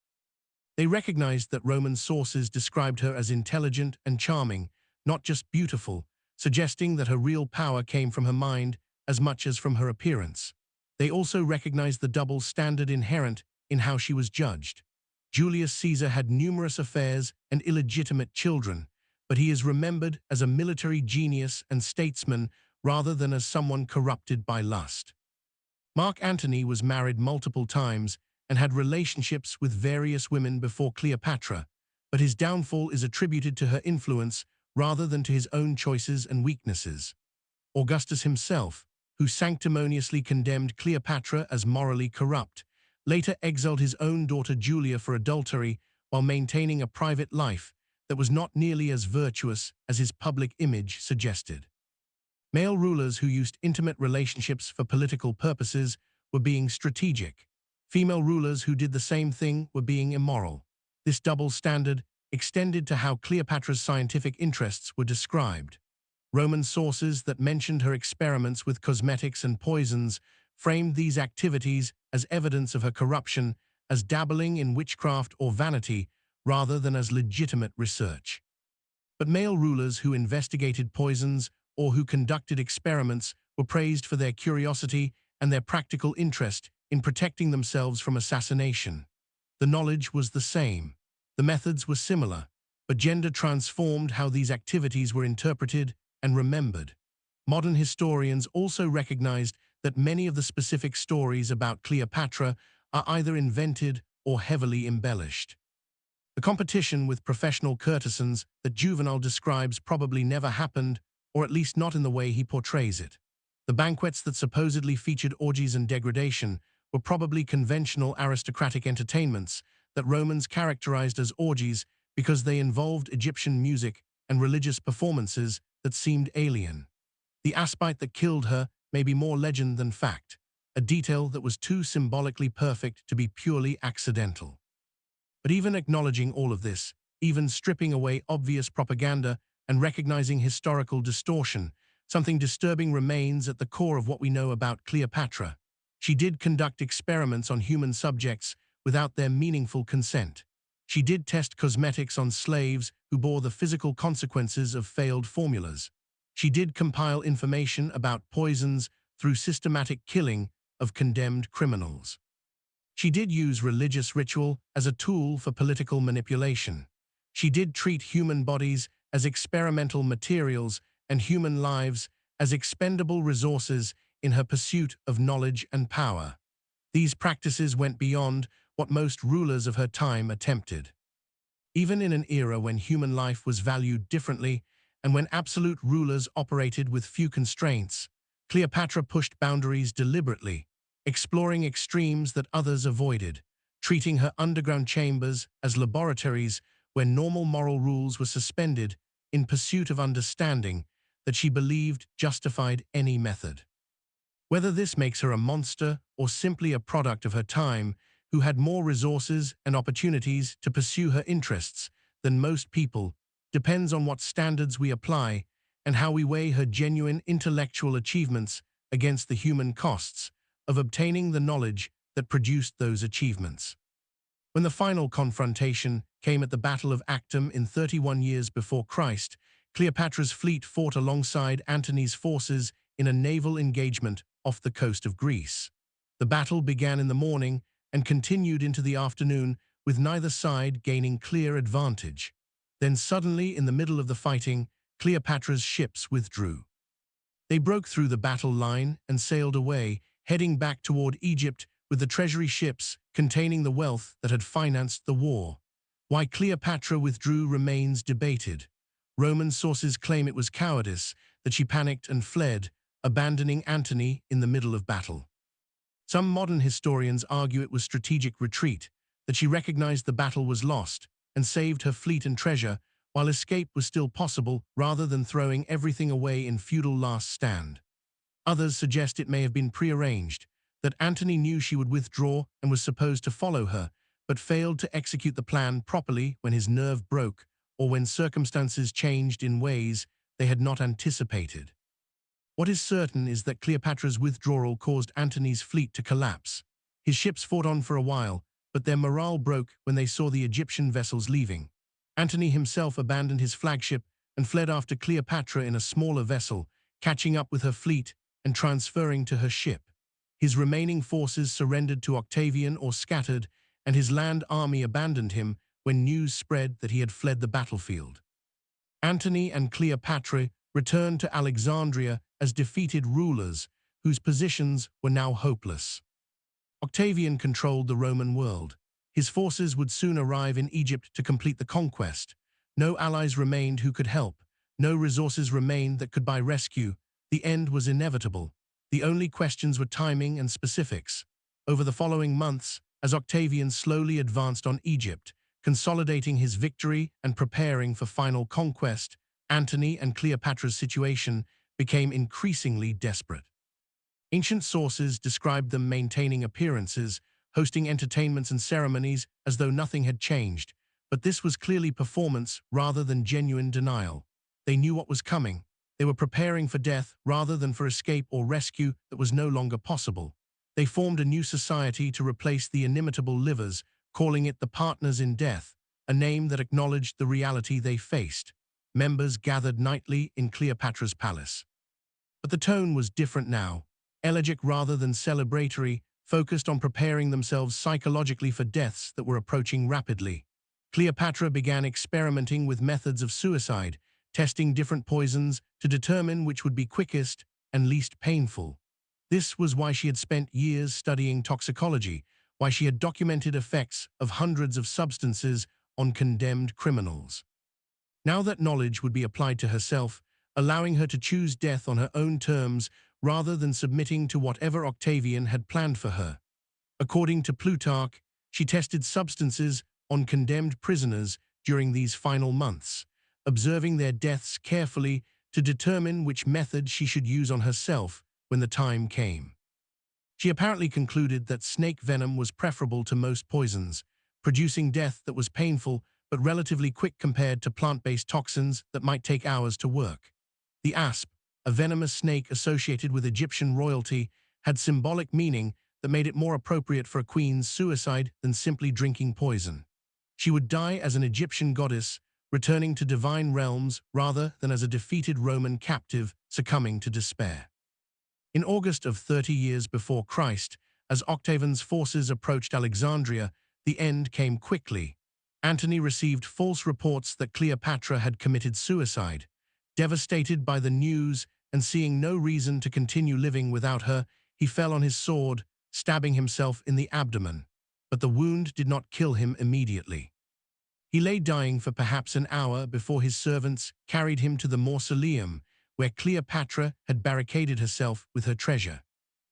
They recognized that Roman sources described her as intelligent and charming, not just beautiful, suggesting that her real power came from her mind as much as from her appearance. They also recognized the double standard inherent in how she was judged. Julius Caesar had numerous affairs and illegitimate children, but he is remembered as a military genius and statesman rather than as someone corrupted by lust. Mark Antony was married multiple times and had relationships with various women before Cleopatra, but his downfall is attributed to her influence rather than to his own choices and weaknesses. Augustus himself, who sanctimoniously condemned Cleopatra as morally corrupt, later exiled his own daughter Julia for adultery while maintaining a private life that was not nearly as virtuous as his public image suggested. Male rulers who used intimate relationships for political purposes were being strategic. Female rulers who did the same thing were being immoral. This double standard extended to how Cleopatra's scientific interests were described. Roman sources that mentioned her experiments with cosmetics and poisons framed these activities as evidence of her corruption, as dabbling in witchcraft or vanity, rather than as legitimate research. But male rulers who investigated poisons or who conducted experiments were praised for their curiosity and their practical interest in protecting themselves from assassination. The knowledge was the same. The methods were similar, but gender transformed how these activities were interpreted and remembered. Modern historians also recognized that many of the specific stories about Cleopatra are either invented or heavily embellished. The competition with professional courtesans that Juvenal describes probably never happened, or at least not in the way he portrays it. The banquets that supposedly featured orgies and degradation were probably conventional aristocratic entertainments that Romans characterized as orgies because they involved Egyptian music and religious performances that seemed alien. The aspect that killed her may be more legend than fact, a detail that was too symbolically perfect to be purely accidental. But even acknowledging all of this, even stripping away obvious propaganda and recognizing historical distortion, something disturbing remains at the core of what we know about Cleopatra. She did conduct experiments on human subjects without their meaningful consent. She did test cosmetics on slaves who bore the physical consequences of failed formulas. She did compile information about poisons through systematic killing of condemned criminals. She did use religious ritual as a tool for political manipulation. She did treat human bodies as experimental materials and human lives as expendable resources in her pursuit of knowledge and power. These practices went beyond what most rulers of her time attempted. Even in an era when human life was valued differently and when absolute rulers operated with few constraints, Cleopatra pushed boundaries deliberately, exploring extremes that others avoided, treating her underground chambers as laboratories where normal moral rules were suspended in pursuit of understanding that she believed justified any method. Whether this makes her a monster or simply a product of her time, who had more resources and opportunities to pursue her interests than most people, depends on what standards we apply and how we weigh her genuine intellectual achievements against the human costs of obtaining the knowledge that produced those achievements. When the final confrontation came at the Battle of Actium in 31 years before Christ, Cleopatra's fleet fought alongside Antony's forces in a naval engagement off the coast of Greece. The battle began in the morning and continued into the afternoon, with neither side gaining clear advantage. Then suddenly, in the middle of the fighting, Cleopatra's ships withdrew. They broke through the battle line and sailed away, heading back toward Egypt with the treasury ships containing the wealth that had financed the war. Why Cleopatra withdrew remains debated. Roman sources claim it was cowardice, that she panicked and fled, abandoning Antony in the middle of battle. Some modern historians argue it was strategic retreat, that she recognized the battle was lost and saved her fleet and treasure while escape was still possible, rather than throwing everything away in futile last stand. Others suggest it may have been prearranged, that Antony knew she would withdraw and was supposed to follow her, but failed to execute the plan properly when his nerve broke or when circumstances changed in ways they had not anticipated. What is certain is that Cleopatra's withdrawal caused Antony's fleet to collapse. His ships fought on for a while, but their morale broke when they saw the Egyptian vessels leaving. Antony himself abandoned his flagship and fled after Cleopatra in a smaller vessel, catching up with her fleet and transferring to her ship. His remaining forces surrendered to Octavian or scattered, and his land army abandoned him when news spread that he had fled the battlefield. Antony and Cleopatra returned to Alexandria as defeated rulers whose positions were now hopeless. Octavian controlled the Roman world. His forces would soon arrive in Egypt to complete the conquest. No allies remained who could help. No resources remained that could buy rescue. The end was inevitable. The only questions were timing and specifics. Over the following months, as Octavian slowly advanced on Egypt, consolidating his victory and preparing for final conquest, Antony and Cleopatra's situation became increasingly desperate. Ancient sources described them maintaining appearances, hosting entertainments and ceremonies as though nothing had changed, but this was clearly performance rather than genuine denial. They knew what was coming. They were preparing for death rather than for escape or rescue that was no longer possible. They formed a new society to replace the inimitable livers, calling it the Partners in Death, a name that acknowledged the reality they faced. Members gathered nightly in Cleopatra's palace. But the tone was different now. Elegiac rather than celebratory, focused on preparing themselves psychologically for deaths that were approaching rapidly. Cleopatra began experimenting with methods of suicide, testing different poisons to determine which would be quickest and least painful. This was why she had spent years studying toxicology, why she had documented effects of hundreds of substances on condemned criminals. Now that knowledge would be applied to herself, allowing her to choose death on her own terms rather than submitting to whatever Octavian had planned for her. According to Plutarch, she tested substances on condemned prisoners during these final months, observing their deaths carefully to determine which method she should use on herself when the time came. She apparently concluded that snake venom was preferable to most poisons, producing death that was painful but relatively quick compared to plant-based toxins that might take hours to work. The asp, a venomous snake associated with Egyptian royalty, had symbolic meaning that made it more appropriate for a queen's suicide than simply drinking poison. She would die as an Egyptian goddess, returning to divine realms rather than as a defeated Roman captive succumbing to despair. In August of 30 years before Christ, as Octavian's forces approached Alexandria, the end came quickly. Antony received false reports that Cleopatra had committed suicide. Devastated by the news and seeing no reason to continue living without her, he fell on his sword, stabbing himself in the abdomen. But the wound did not kill him immediately. He lay dying for perhaps an hour before his servants carried him to the mausoleum, where Cleopatra had barricaded herself with her treasure.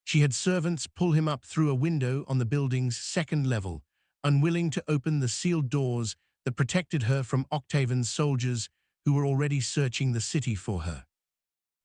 She had servants pull him up through a window on the building's second level, unwilling to open the sealed doors that protected her from Octavian's soldiers who were already searching the city for her.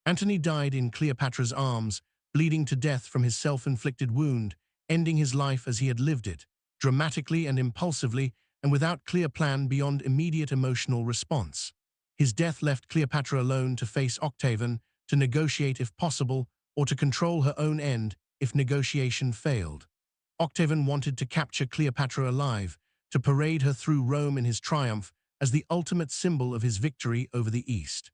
Antony died in Cleopatra's arms, bleeding to death from his self-inflicted wound, ending his life as he had lived it, dramatically and impulsively, and without clear plan beyond immediate emotional response. His death left Cleopatra alone to face Octavian, to negotiate if possible, or to control her own end if negotiation failed. Octavian wanted to capture Cleopatra alive, to parade her through Rome in his triumph as the ultimate symbol of his victory over the East.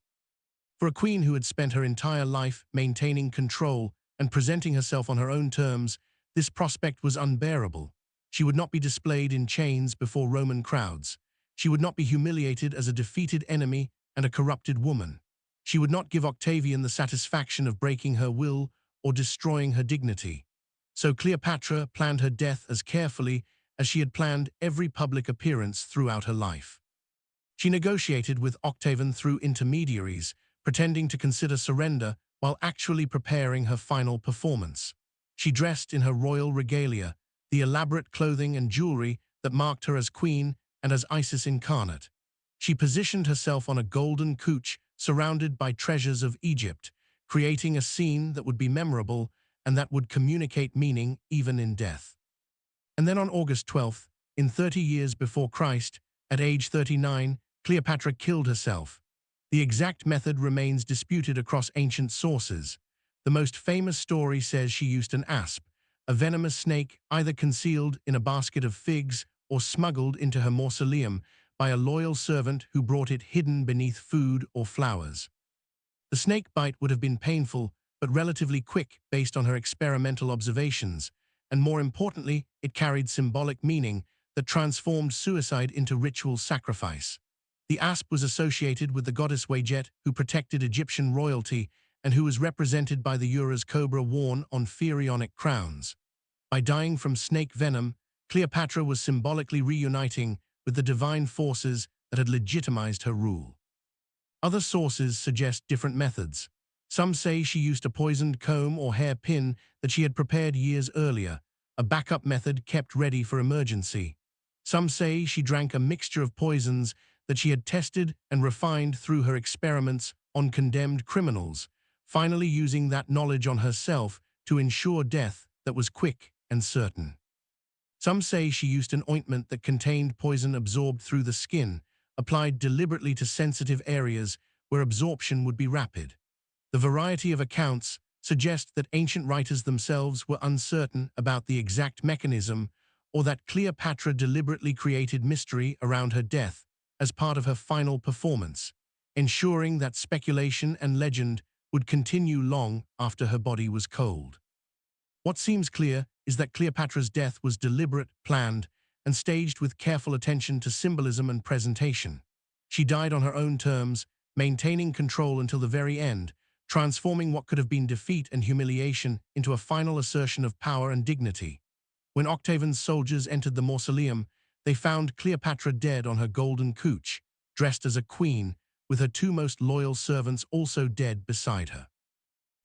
For a queen who had spent her entire life maintaining control and presenting herself on her own terms, this prospect was unbearable. She would not be displayed in chains before Roman crowds. She would not be humiliated as a defeated enemy and a corrupted woman. She would not give Octavian the satisfaction of breaking her will or destroying her dignity. So Cleopatra planned her death as carefully as she had planned every public appearance throughout her life. She negotiated with Octavian through intermediaries, pretending to consider surrender while actually preparing her final performance. She dressed in her royal regalia, the elaborate clothing and jewelry that marked her as queen and as Isis incarnate. She positioned herself on a golden couch surrounded by treasures of Egypt, creating a scene that would be memorable and that would communicate meaning even in death. And then on August 12th, in 30 years before Christ, at age 39, Cleopatra killed herself. The exact method remains disputed across ancient sources. The most famous story says she used an asp, a venomous snake either concealed in a basket of figs or smuggled into her mausoleum by a loyal servant who brought it hidden beneath food or flowers. The snake bite would have been painful, but relatively quick based on her experimental observations, and more importantly, it carried symbolic meaning that transformed suicide into ritual sacrifice. The asp was associated with the goddess Wayjet, who protected Egyptian royalty and who was represented by the Ura's cobra worn on pharaonic crowns. By dying from snake venom, Cleopatra was symbolically reuniting with the divine forces that had legitimized her rule. Other sources suggest different methods. Some say she used a poisoned comb or hairpin that she had prepared years earlier, a backup method kept ready for emergency. Some say she drank a mixture of poisons that she had tested and refined through her experiments on condemned criminals, finally using that knowledge on herself to ensure death that was quick and certain. Some say she used an ointment that contained poison absorbed through the skin, applied deliberately to sensitive areas where absorption would be rapid. The variety of accounts suggest that ancient writers themselves were uncertain about the exact mechanism, or that Cleopatra deliberately created mystery around her death as part of her final performance, ensuring that speculation and legend would continue long after her body was cold. What seems clear is that Cleopatra's death was deliberate, planned, and staged with careful attention to symbolism and presentation. She died on her own terms, maintaining control until the very end, transforming what could have been defeat and humiliation into a final assertion of power and dignity. When Octavian's soldiers entered the mausoleum, they found Cleopatra dead on her golden couch, dressed as a queen, with her two most loyal servants also dead beside her.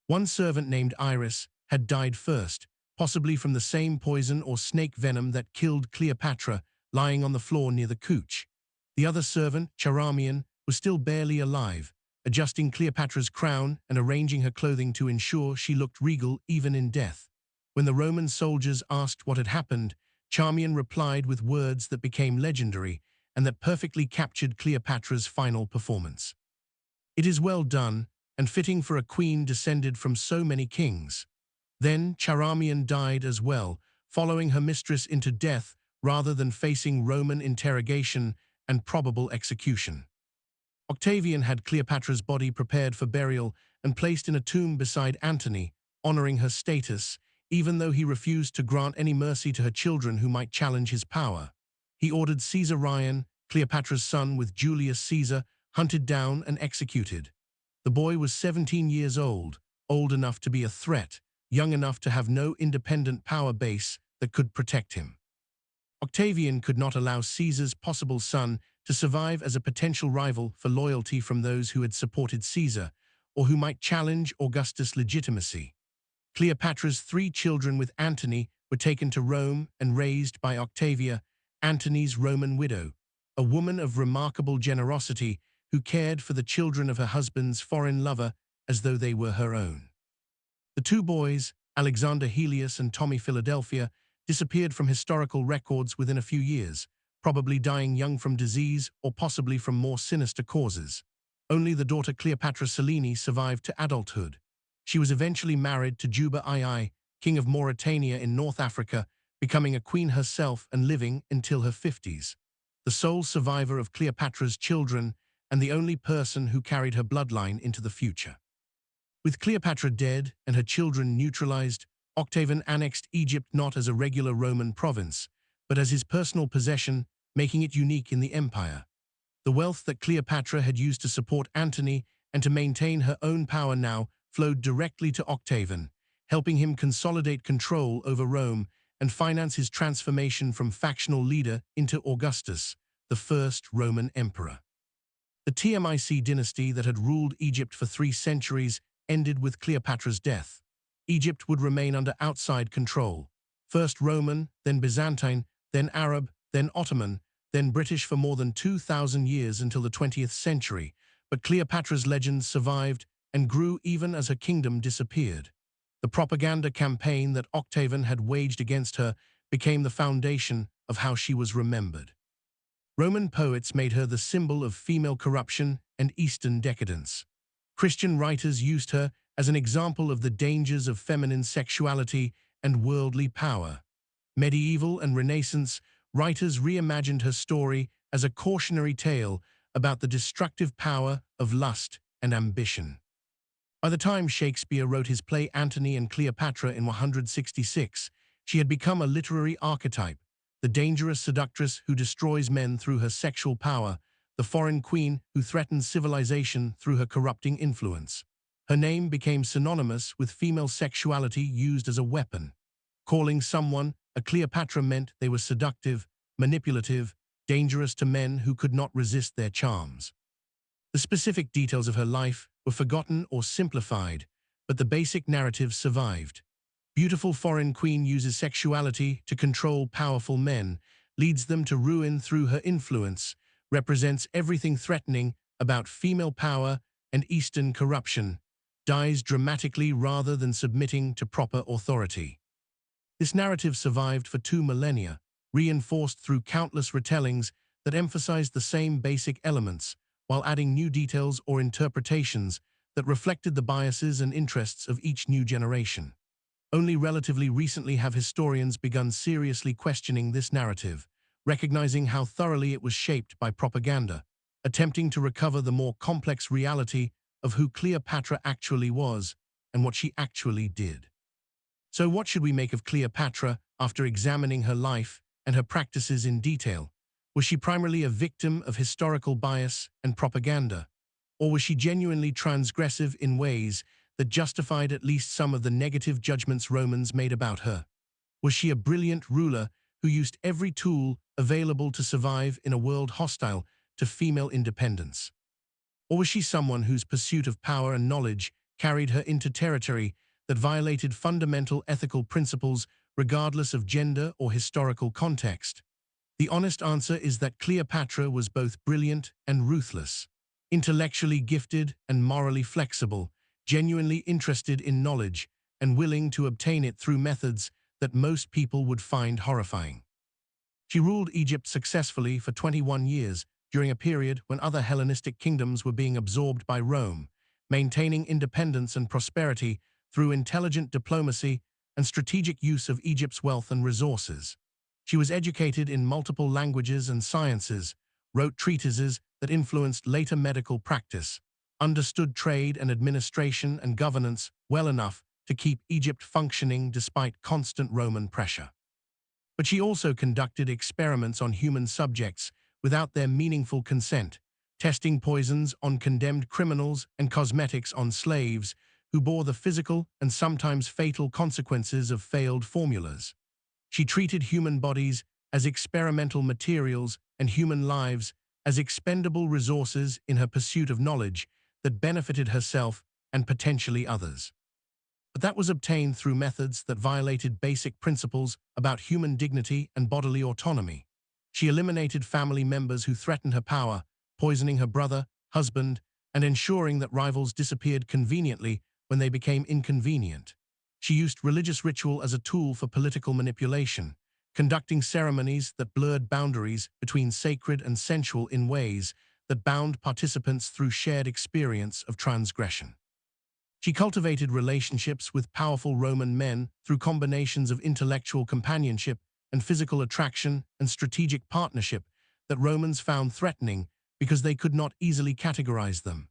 One servant named Iris had died first, possibly from the same poison or snake venom that killed Cleopatra, lying on the floor near the couch. The other servant, Charmian, was still barely alive, adjusting Cleopatra's crown and arranging her clothing to ensure she looked regal even in death. When the Roman soldiers asked what had happened, Charmian replied with words that became legendary and that perfectly captured Cleopatra's final performance. "It is well done, and fitting for a queen descended from so many kings." Then Charmian died as well, following her mistress into death rather than facing Roman interrogation and probable execution. Octavian had Cleopatra's body prepared for burial and placed in a tomb beside Antony, honoring her status, even though he refused to grant any mercy to her children who might challenge his power. He ordered Caesar Ryan, Cleopatra's son with Julius Caesar, hunted down and executed. The boy was 17 years old enough to be a threat, young enough to have no independent power base that could protect him. Octavian could not allow Caesar's possible son to survive as a potential rival for loyalty from those who had supported Caesar, or who might challenge Augustus' legitimacy. Cleopatra's 3 children with Antony were taken to Rome and raised by Octavia, Antony's Roman widow, a woman of remarkable generosity who cared for the children of her husband's foreign lover as though they were her own. The two boys, Alexander Helios and Tommy Philadelphia, disappeared from historical records within a few years, probably dying young from disease or possibly from more sinister causes. Only the daughter Cleopatra Selene survived to adulthood. She was eventually married to Juba II, king of Mauritania in North Africa, becoming a queen herself and living until her 50s. The sole survivor of Cleopatra's children and the only person who carried her bloodline into the future. With Cleopatra dead and her children neutralized, Octavian annexed Egypt not as a regular Roman province, but as his personal possession, making it unique in the empire. The wealth that Cleopatra had used to support Antony and to maintain her own power now flowed directly to Octavian, helping him consolidate control over Rome and finance his transformation from factional leader into Augustus, the first Roman emperor. The Tmic dynasty that had ruled Egypt for 3 centuries ended with Cleopatra's death. Egypt would remain under outside control, first Roman, then Byzantine, then Arab, then Ottoman, then British for more than 2,000 years until the 20th century, but Cleopatra's legend survived and grew even as her kingdom disappeared. The propaganda campaign that Octavian had waged against her became the foundation of how she was remembered. Roman poets made her the symbol of female corruption and Eastern decadence. Christian writers used her as an example of the dangers of feminine sexuality and worldly power. Medieval and Renaissance writers reimagined her story as a cautionary tale about the destructive power of lust and ambition. By the time Shakespeare wrote his play Antony and Cleopatra in 166, she had become a literary archetype, the dangerous seductress who destroys men through her sexual power, the foreign queen who threatens civilization through her corrupting influence. Her name became synonymous with female sexuality used as a weapon. Calling someone a Cleopatra meant they were seductive, manipulative, dangerous to men who could not resist their charms. The specific details of her life were forgotten or simplified, but the basic narrative survived. Beautiful foreign queen uses sexuality to control powerful men, leads them to ruin through her influence, represents everything threatening about female power and Eastern corruption, dies dramatically rather than submitting to proper authority. This narrative survived for 2 millennia, reinforced through countless retellings that emphasized the same basic elements, while adding new details or interpretations that reflected the biases and interests of each new generation. Only relatively recently have historians begun seriously questioning this narrative, recognizing how thoroughly it was shaped by propaganda, attempting to recover the more complex reality of who Cleopatra actually was and what she actually did. So what should we make of Cleopatra after examining her life and her practices in detail? Was she primarily a victim of historical bias and propaganda? Or was she genuinely transgressive in ways that justified at least some of the negative judgments Romans made about her? Was she a brilliant ruler who used every tool available to survive in a world hostile to female independence? Or was she someone whose pursuit of power and knowledge carried her into territory that violated fundamental ethical principles regardless of gender or historical context? The honest answer is that Cleopatra was both brilliant and ruthless, intellectually gifted and morally flexible, genuinely interested in knowledge and willing to obtain it through methods that most people would find horrifying. She ruled Egypt successfully for 21 years during a period when other Hellenistic kingdoms were being absorbed by Rome, maintaining independence and prosperity through intelligent diplomacy and strategic use of Egypt's wealth and resources. She was educated in multiple languages and sciences, wrote treatises that influenced later medical practice, understood trade and administration and governance well enough to keep Egypt functioning despite constant Roman pressure. But she also conducted experiments on human subjects without their meaningful consent, testing poisons on condemned criminals and cosmetics on slaves who bore the physical and sometimes fatal consequences of failed formulas. She treated human bodies as experimental materials and human lives as expendable resources in her pursuit of knowledge that benefited herself and potentially others. But that was obtained through methods that violated basic principles about human dignity and bodily autonomy. She eliminated family members who threatened her power, poisoning her brother, husband, and ensuring that rivals disappeared conveniently when they became inconvenient. She used religious ritual as a tool for political manipulation, conducting ceremonies that blurred boundaries between sacred and sensual in ways that bound participants through shared experience of transgression. She cultivated relationships with powerful Roman men through combinations of intellectual companionship and physical attraction and strategic partnership that Romans found threatening because they could not easily categorize them.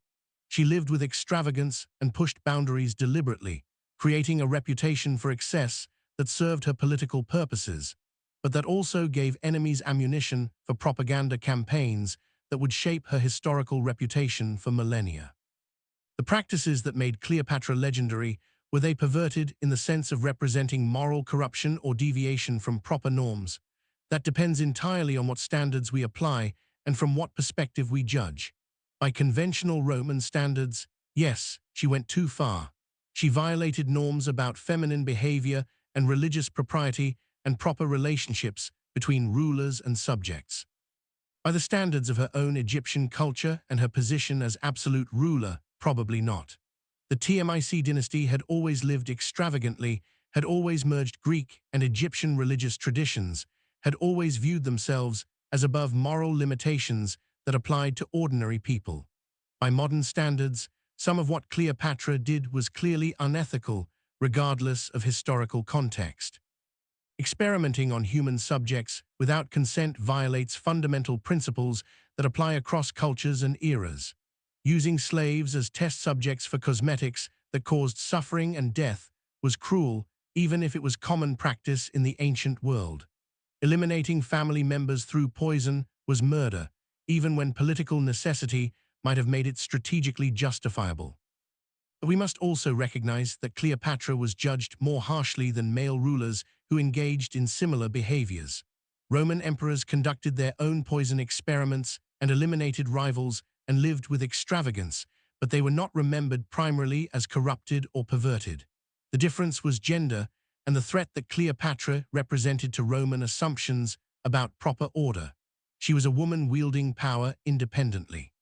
She lived with extravagance and pushed boundaries deliberately, creating a reputation for excess that served her political purposes, but that also gave enemies ammunition for propaganda campaigns that would shape her historical reputation for millennia. The practices that made Cleopatra legendary were they perverted in the sense of representing moral corruption or deviation from proper norms. That depends entirely on what standards we apply and from what perspective we judge. By conventional Roman standards, yes, she went too far. She violated norms about feminine behavior and religious propriety and proper relationships between rulers and subjects. By the standards of her own Egyptian culture and her position as absolute ruler, probably not. The Tmic dynasty had always lived extravagantly, had always merged Greek and Egyptian religious traditions, had always viewed themselves as above moral limitations that applied to ordinary people. By modern standards, some of what Cleopatra did was clearly unethical, regardless of historical context. Experimenting on human subjects without consent violates fundamental principles that apply across cultures and eras. Using slaves as test subjects for cosmetics that caused suffering and death was cruel, even if it was common practice in the ancient world. Eliminating family members through poison was murder, even when political necessity might have made it strategically justifiable. But we must also recognize that Cleopatra was judged more harshly than male rulers who engaged in similar behaviors. Roman emperors conducted their own poison experiments and eliminated rivals and lived with extravagance, but they were not remembered primarily as corrupted or perverted. The difference was gender and the threat that Cleopatra represented to Roman assumptions about proper order. She was a woman wielding power independently.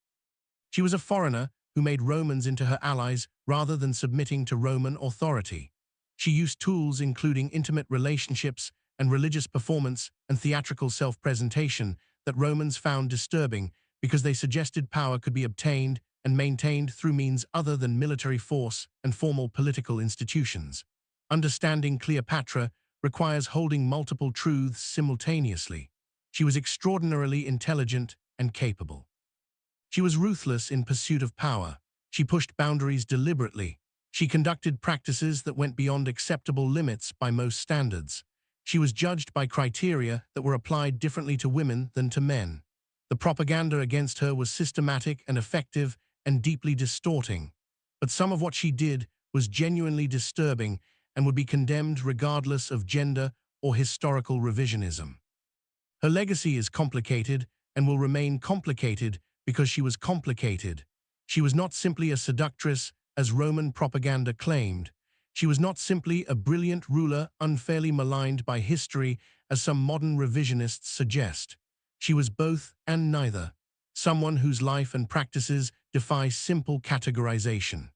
She was a foreigner who made Romans into her allies rather than submitting to Roman authority. She used tools including intimate relationships and religious performance and theatrical self-presentation that Romans found disturbing because they suggested power could be obtained and maintained through means other than military force and formal political institutions. Understanding Cleopatra requires holding multiple truths simultaneously. She was extraordinarily intelligent and capable. She was ruthless in pursuit of power. She pushed boundaries deliberately. She conducted practices that went beyond acceptable limits by most standards. She was judged by criteria that were applied differently to women than to men. The propaganda against her was systematic and effective and deeply distorting. But some of what she did was genuinely disturbing and would be condemned regardless of gender or historical revisionism. Her legacy is complicated and will remain complicated because she was complicated. She was not simply a seductress, as Roman propaganda claimed. She was not simply a brilliant ruler unfairly maligned by history, as some modern revisionists suggest. She was both and neither, someone whose life and practices defy simple categorization.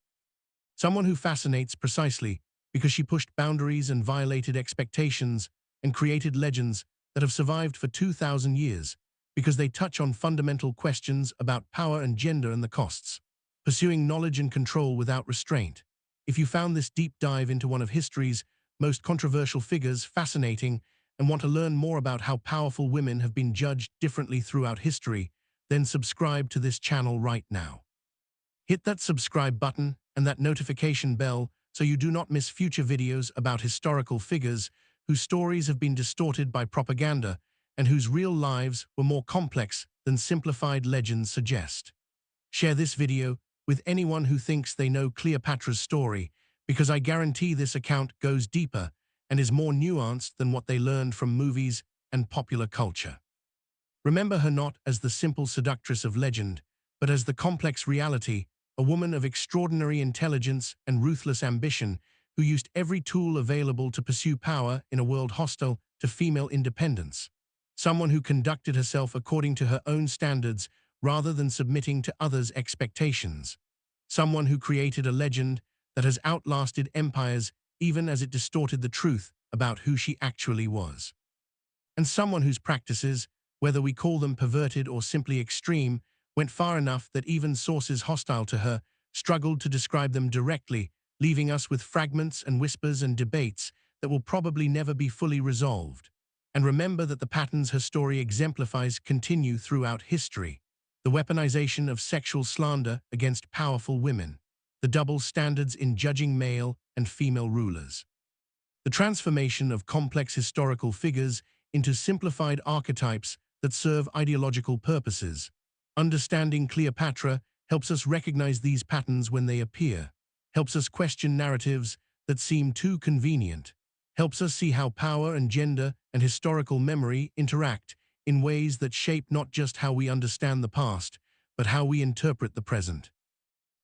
Someone who fascinates precisely because she pushed boundaries and violated expectations and created legends that have survived for 2,000 years because they touch on fundamental questions about power and gender and the costs. Pursuing knowledge and control without restraint. If you found this deep dive into one of history's most controversial figures fascinating and want to learn more about how powerful women have been judged differently throughout history, then subscribe to this channel right now. Hit that subscribe button and that notification bell so you do not miss future videos about historical figures whose stories have been distorted by propaganda and whose real lives were more complex than simplified legends suggest. Share this video with anyone who thinks they know Cleopatra's story, because I guarantee this account goes deeper and is more nuanced than what they learned from movies and popular culture. Remember her not as the simple seductress of legend, but as the complex reality, a woman of extraordinary intelligence and ruthless ambition who used every tool available to pursue power in a world hostile to female independence. Someone who conducted herself according to her own standards rather than submitting to others' expectations. Someone who created a legend that has outlasted empires even as it distorted the truth about who she actually was. And someone whose practices, whether we call them perverted or simply extreme, went far enough that even sources hostile to her struggled to describe them directly, leaving us with fragments and whispers and debates that will probably never be fully resolved. And remember that the patterns her story exemplifies continue throughout history. The weaponization of sexual slander against powerful women, the double standards in judging male and female rulers, the transformation of complex historical figures into simplified archetypes that serve ideological purposes. Understanding Cleopatra helps us recognize these patterns when they appear, helps us question narratives that seem too convenient, helps us see how power and gender and historical memory interact in ways that shape not just how we understand the past, but how we interpret the present.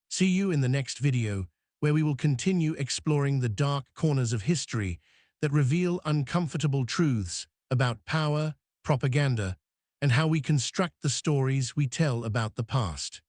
See you in the next video, where we will continue exploring the dark corners of history that reveal uncomfortable truths about power, propaganda, and how we construct the stories we tell about the past.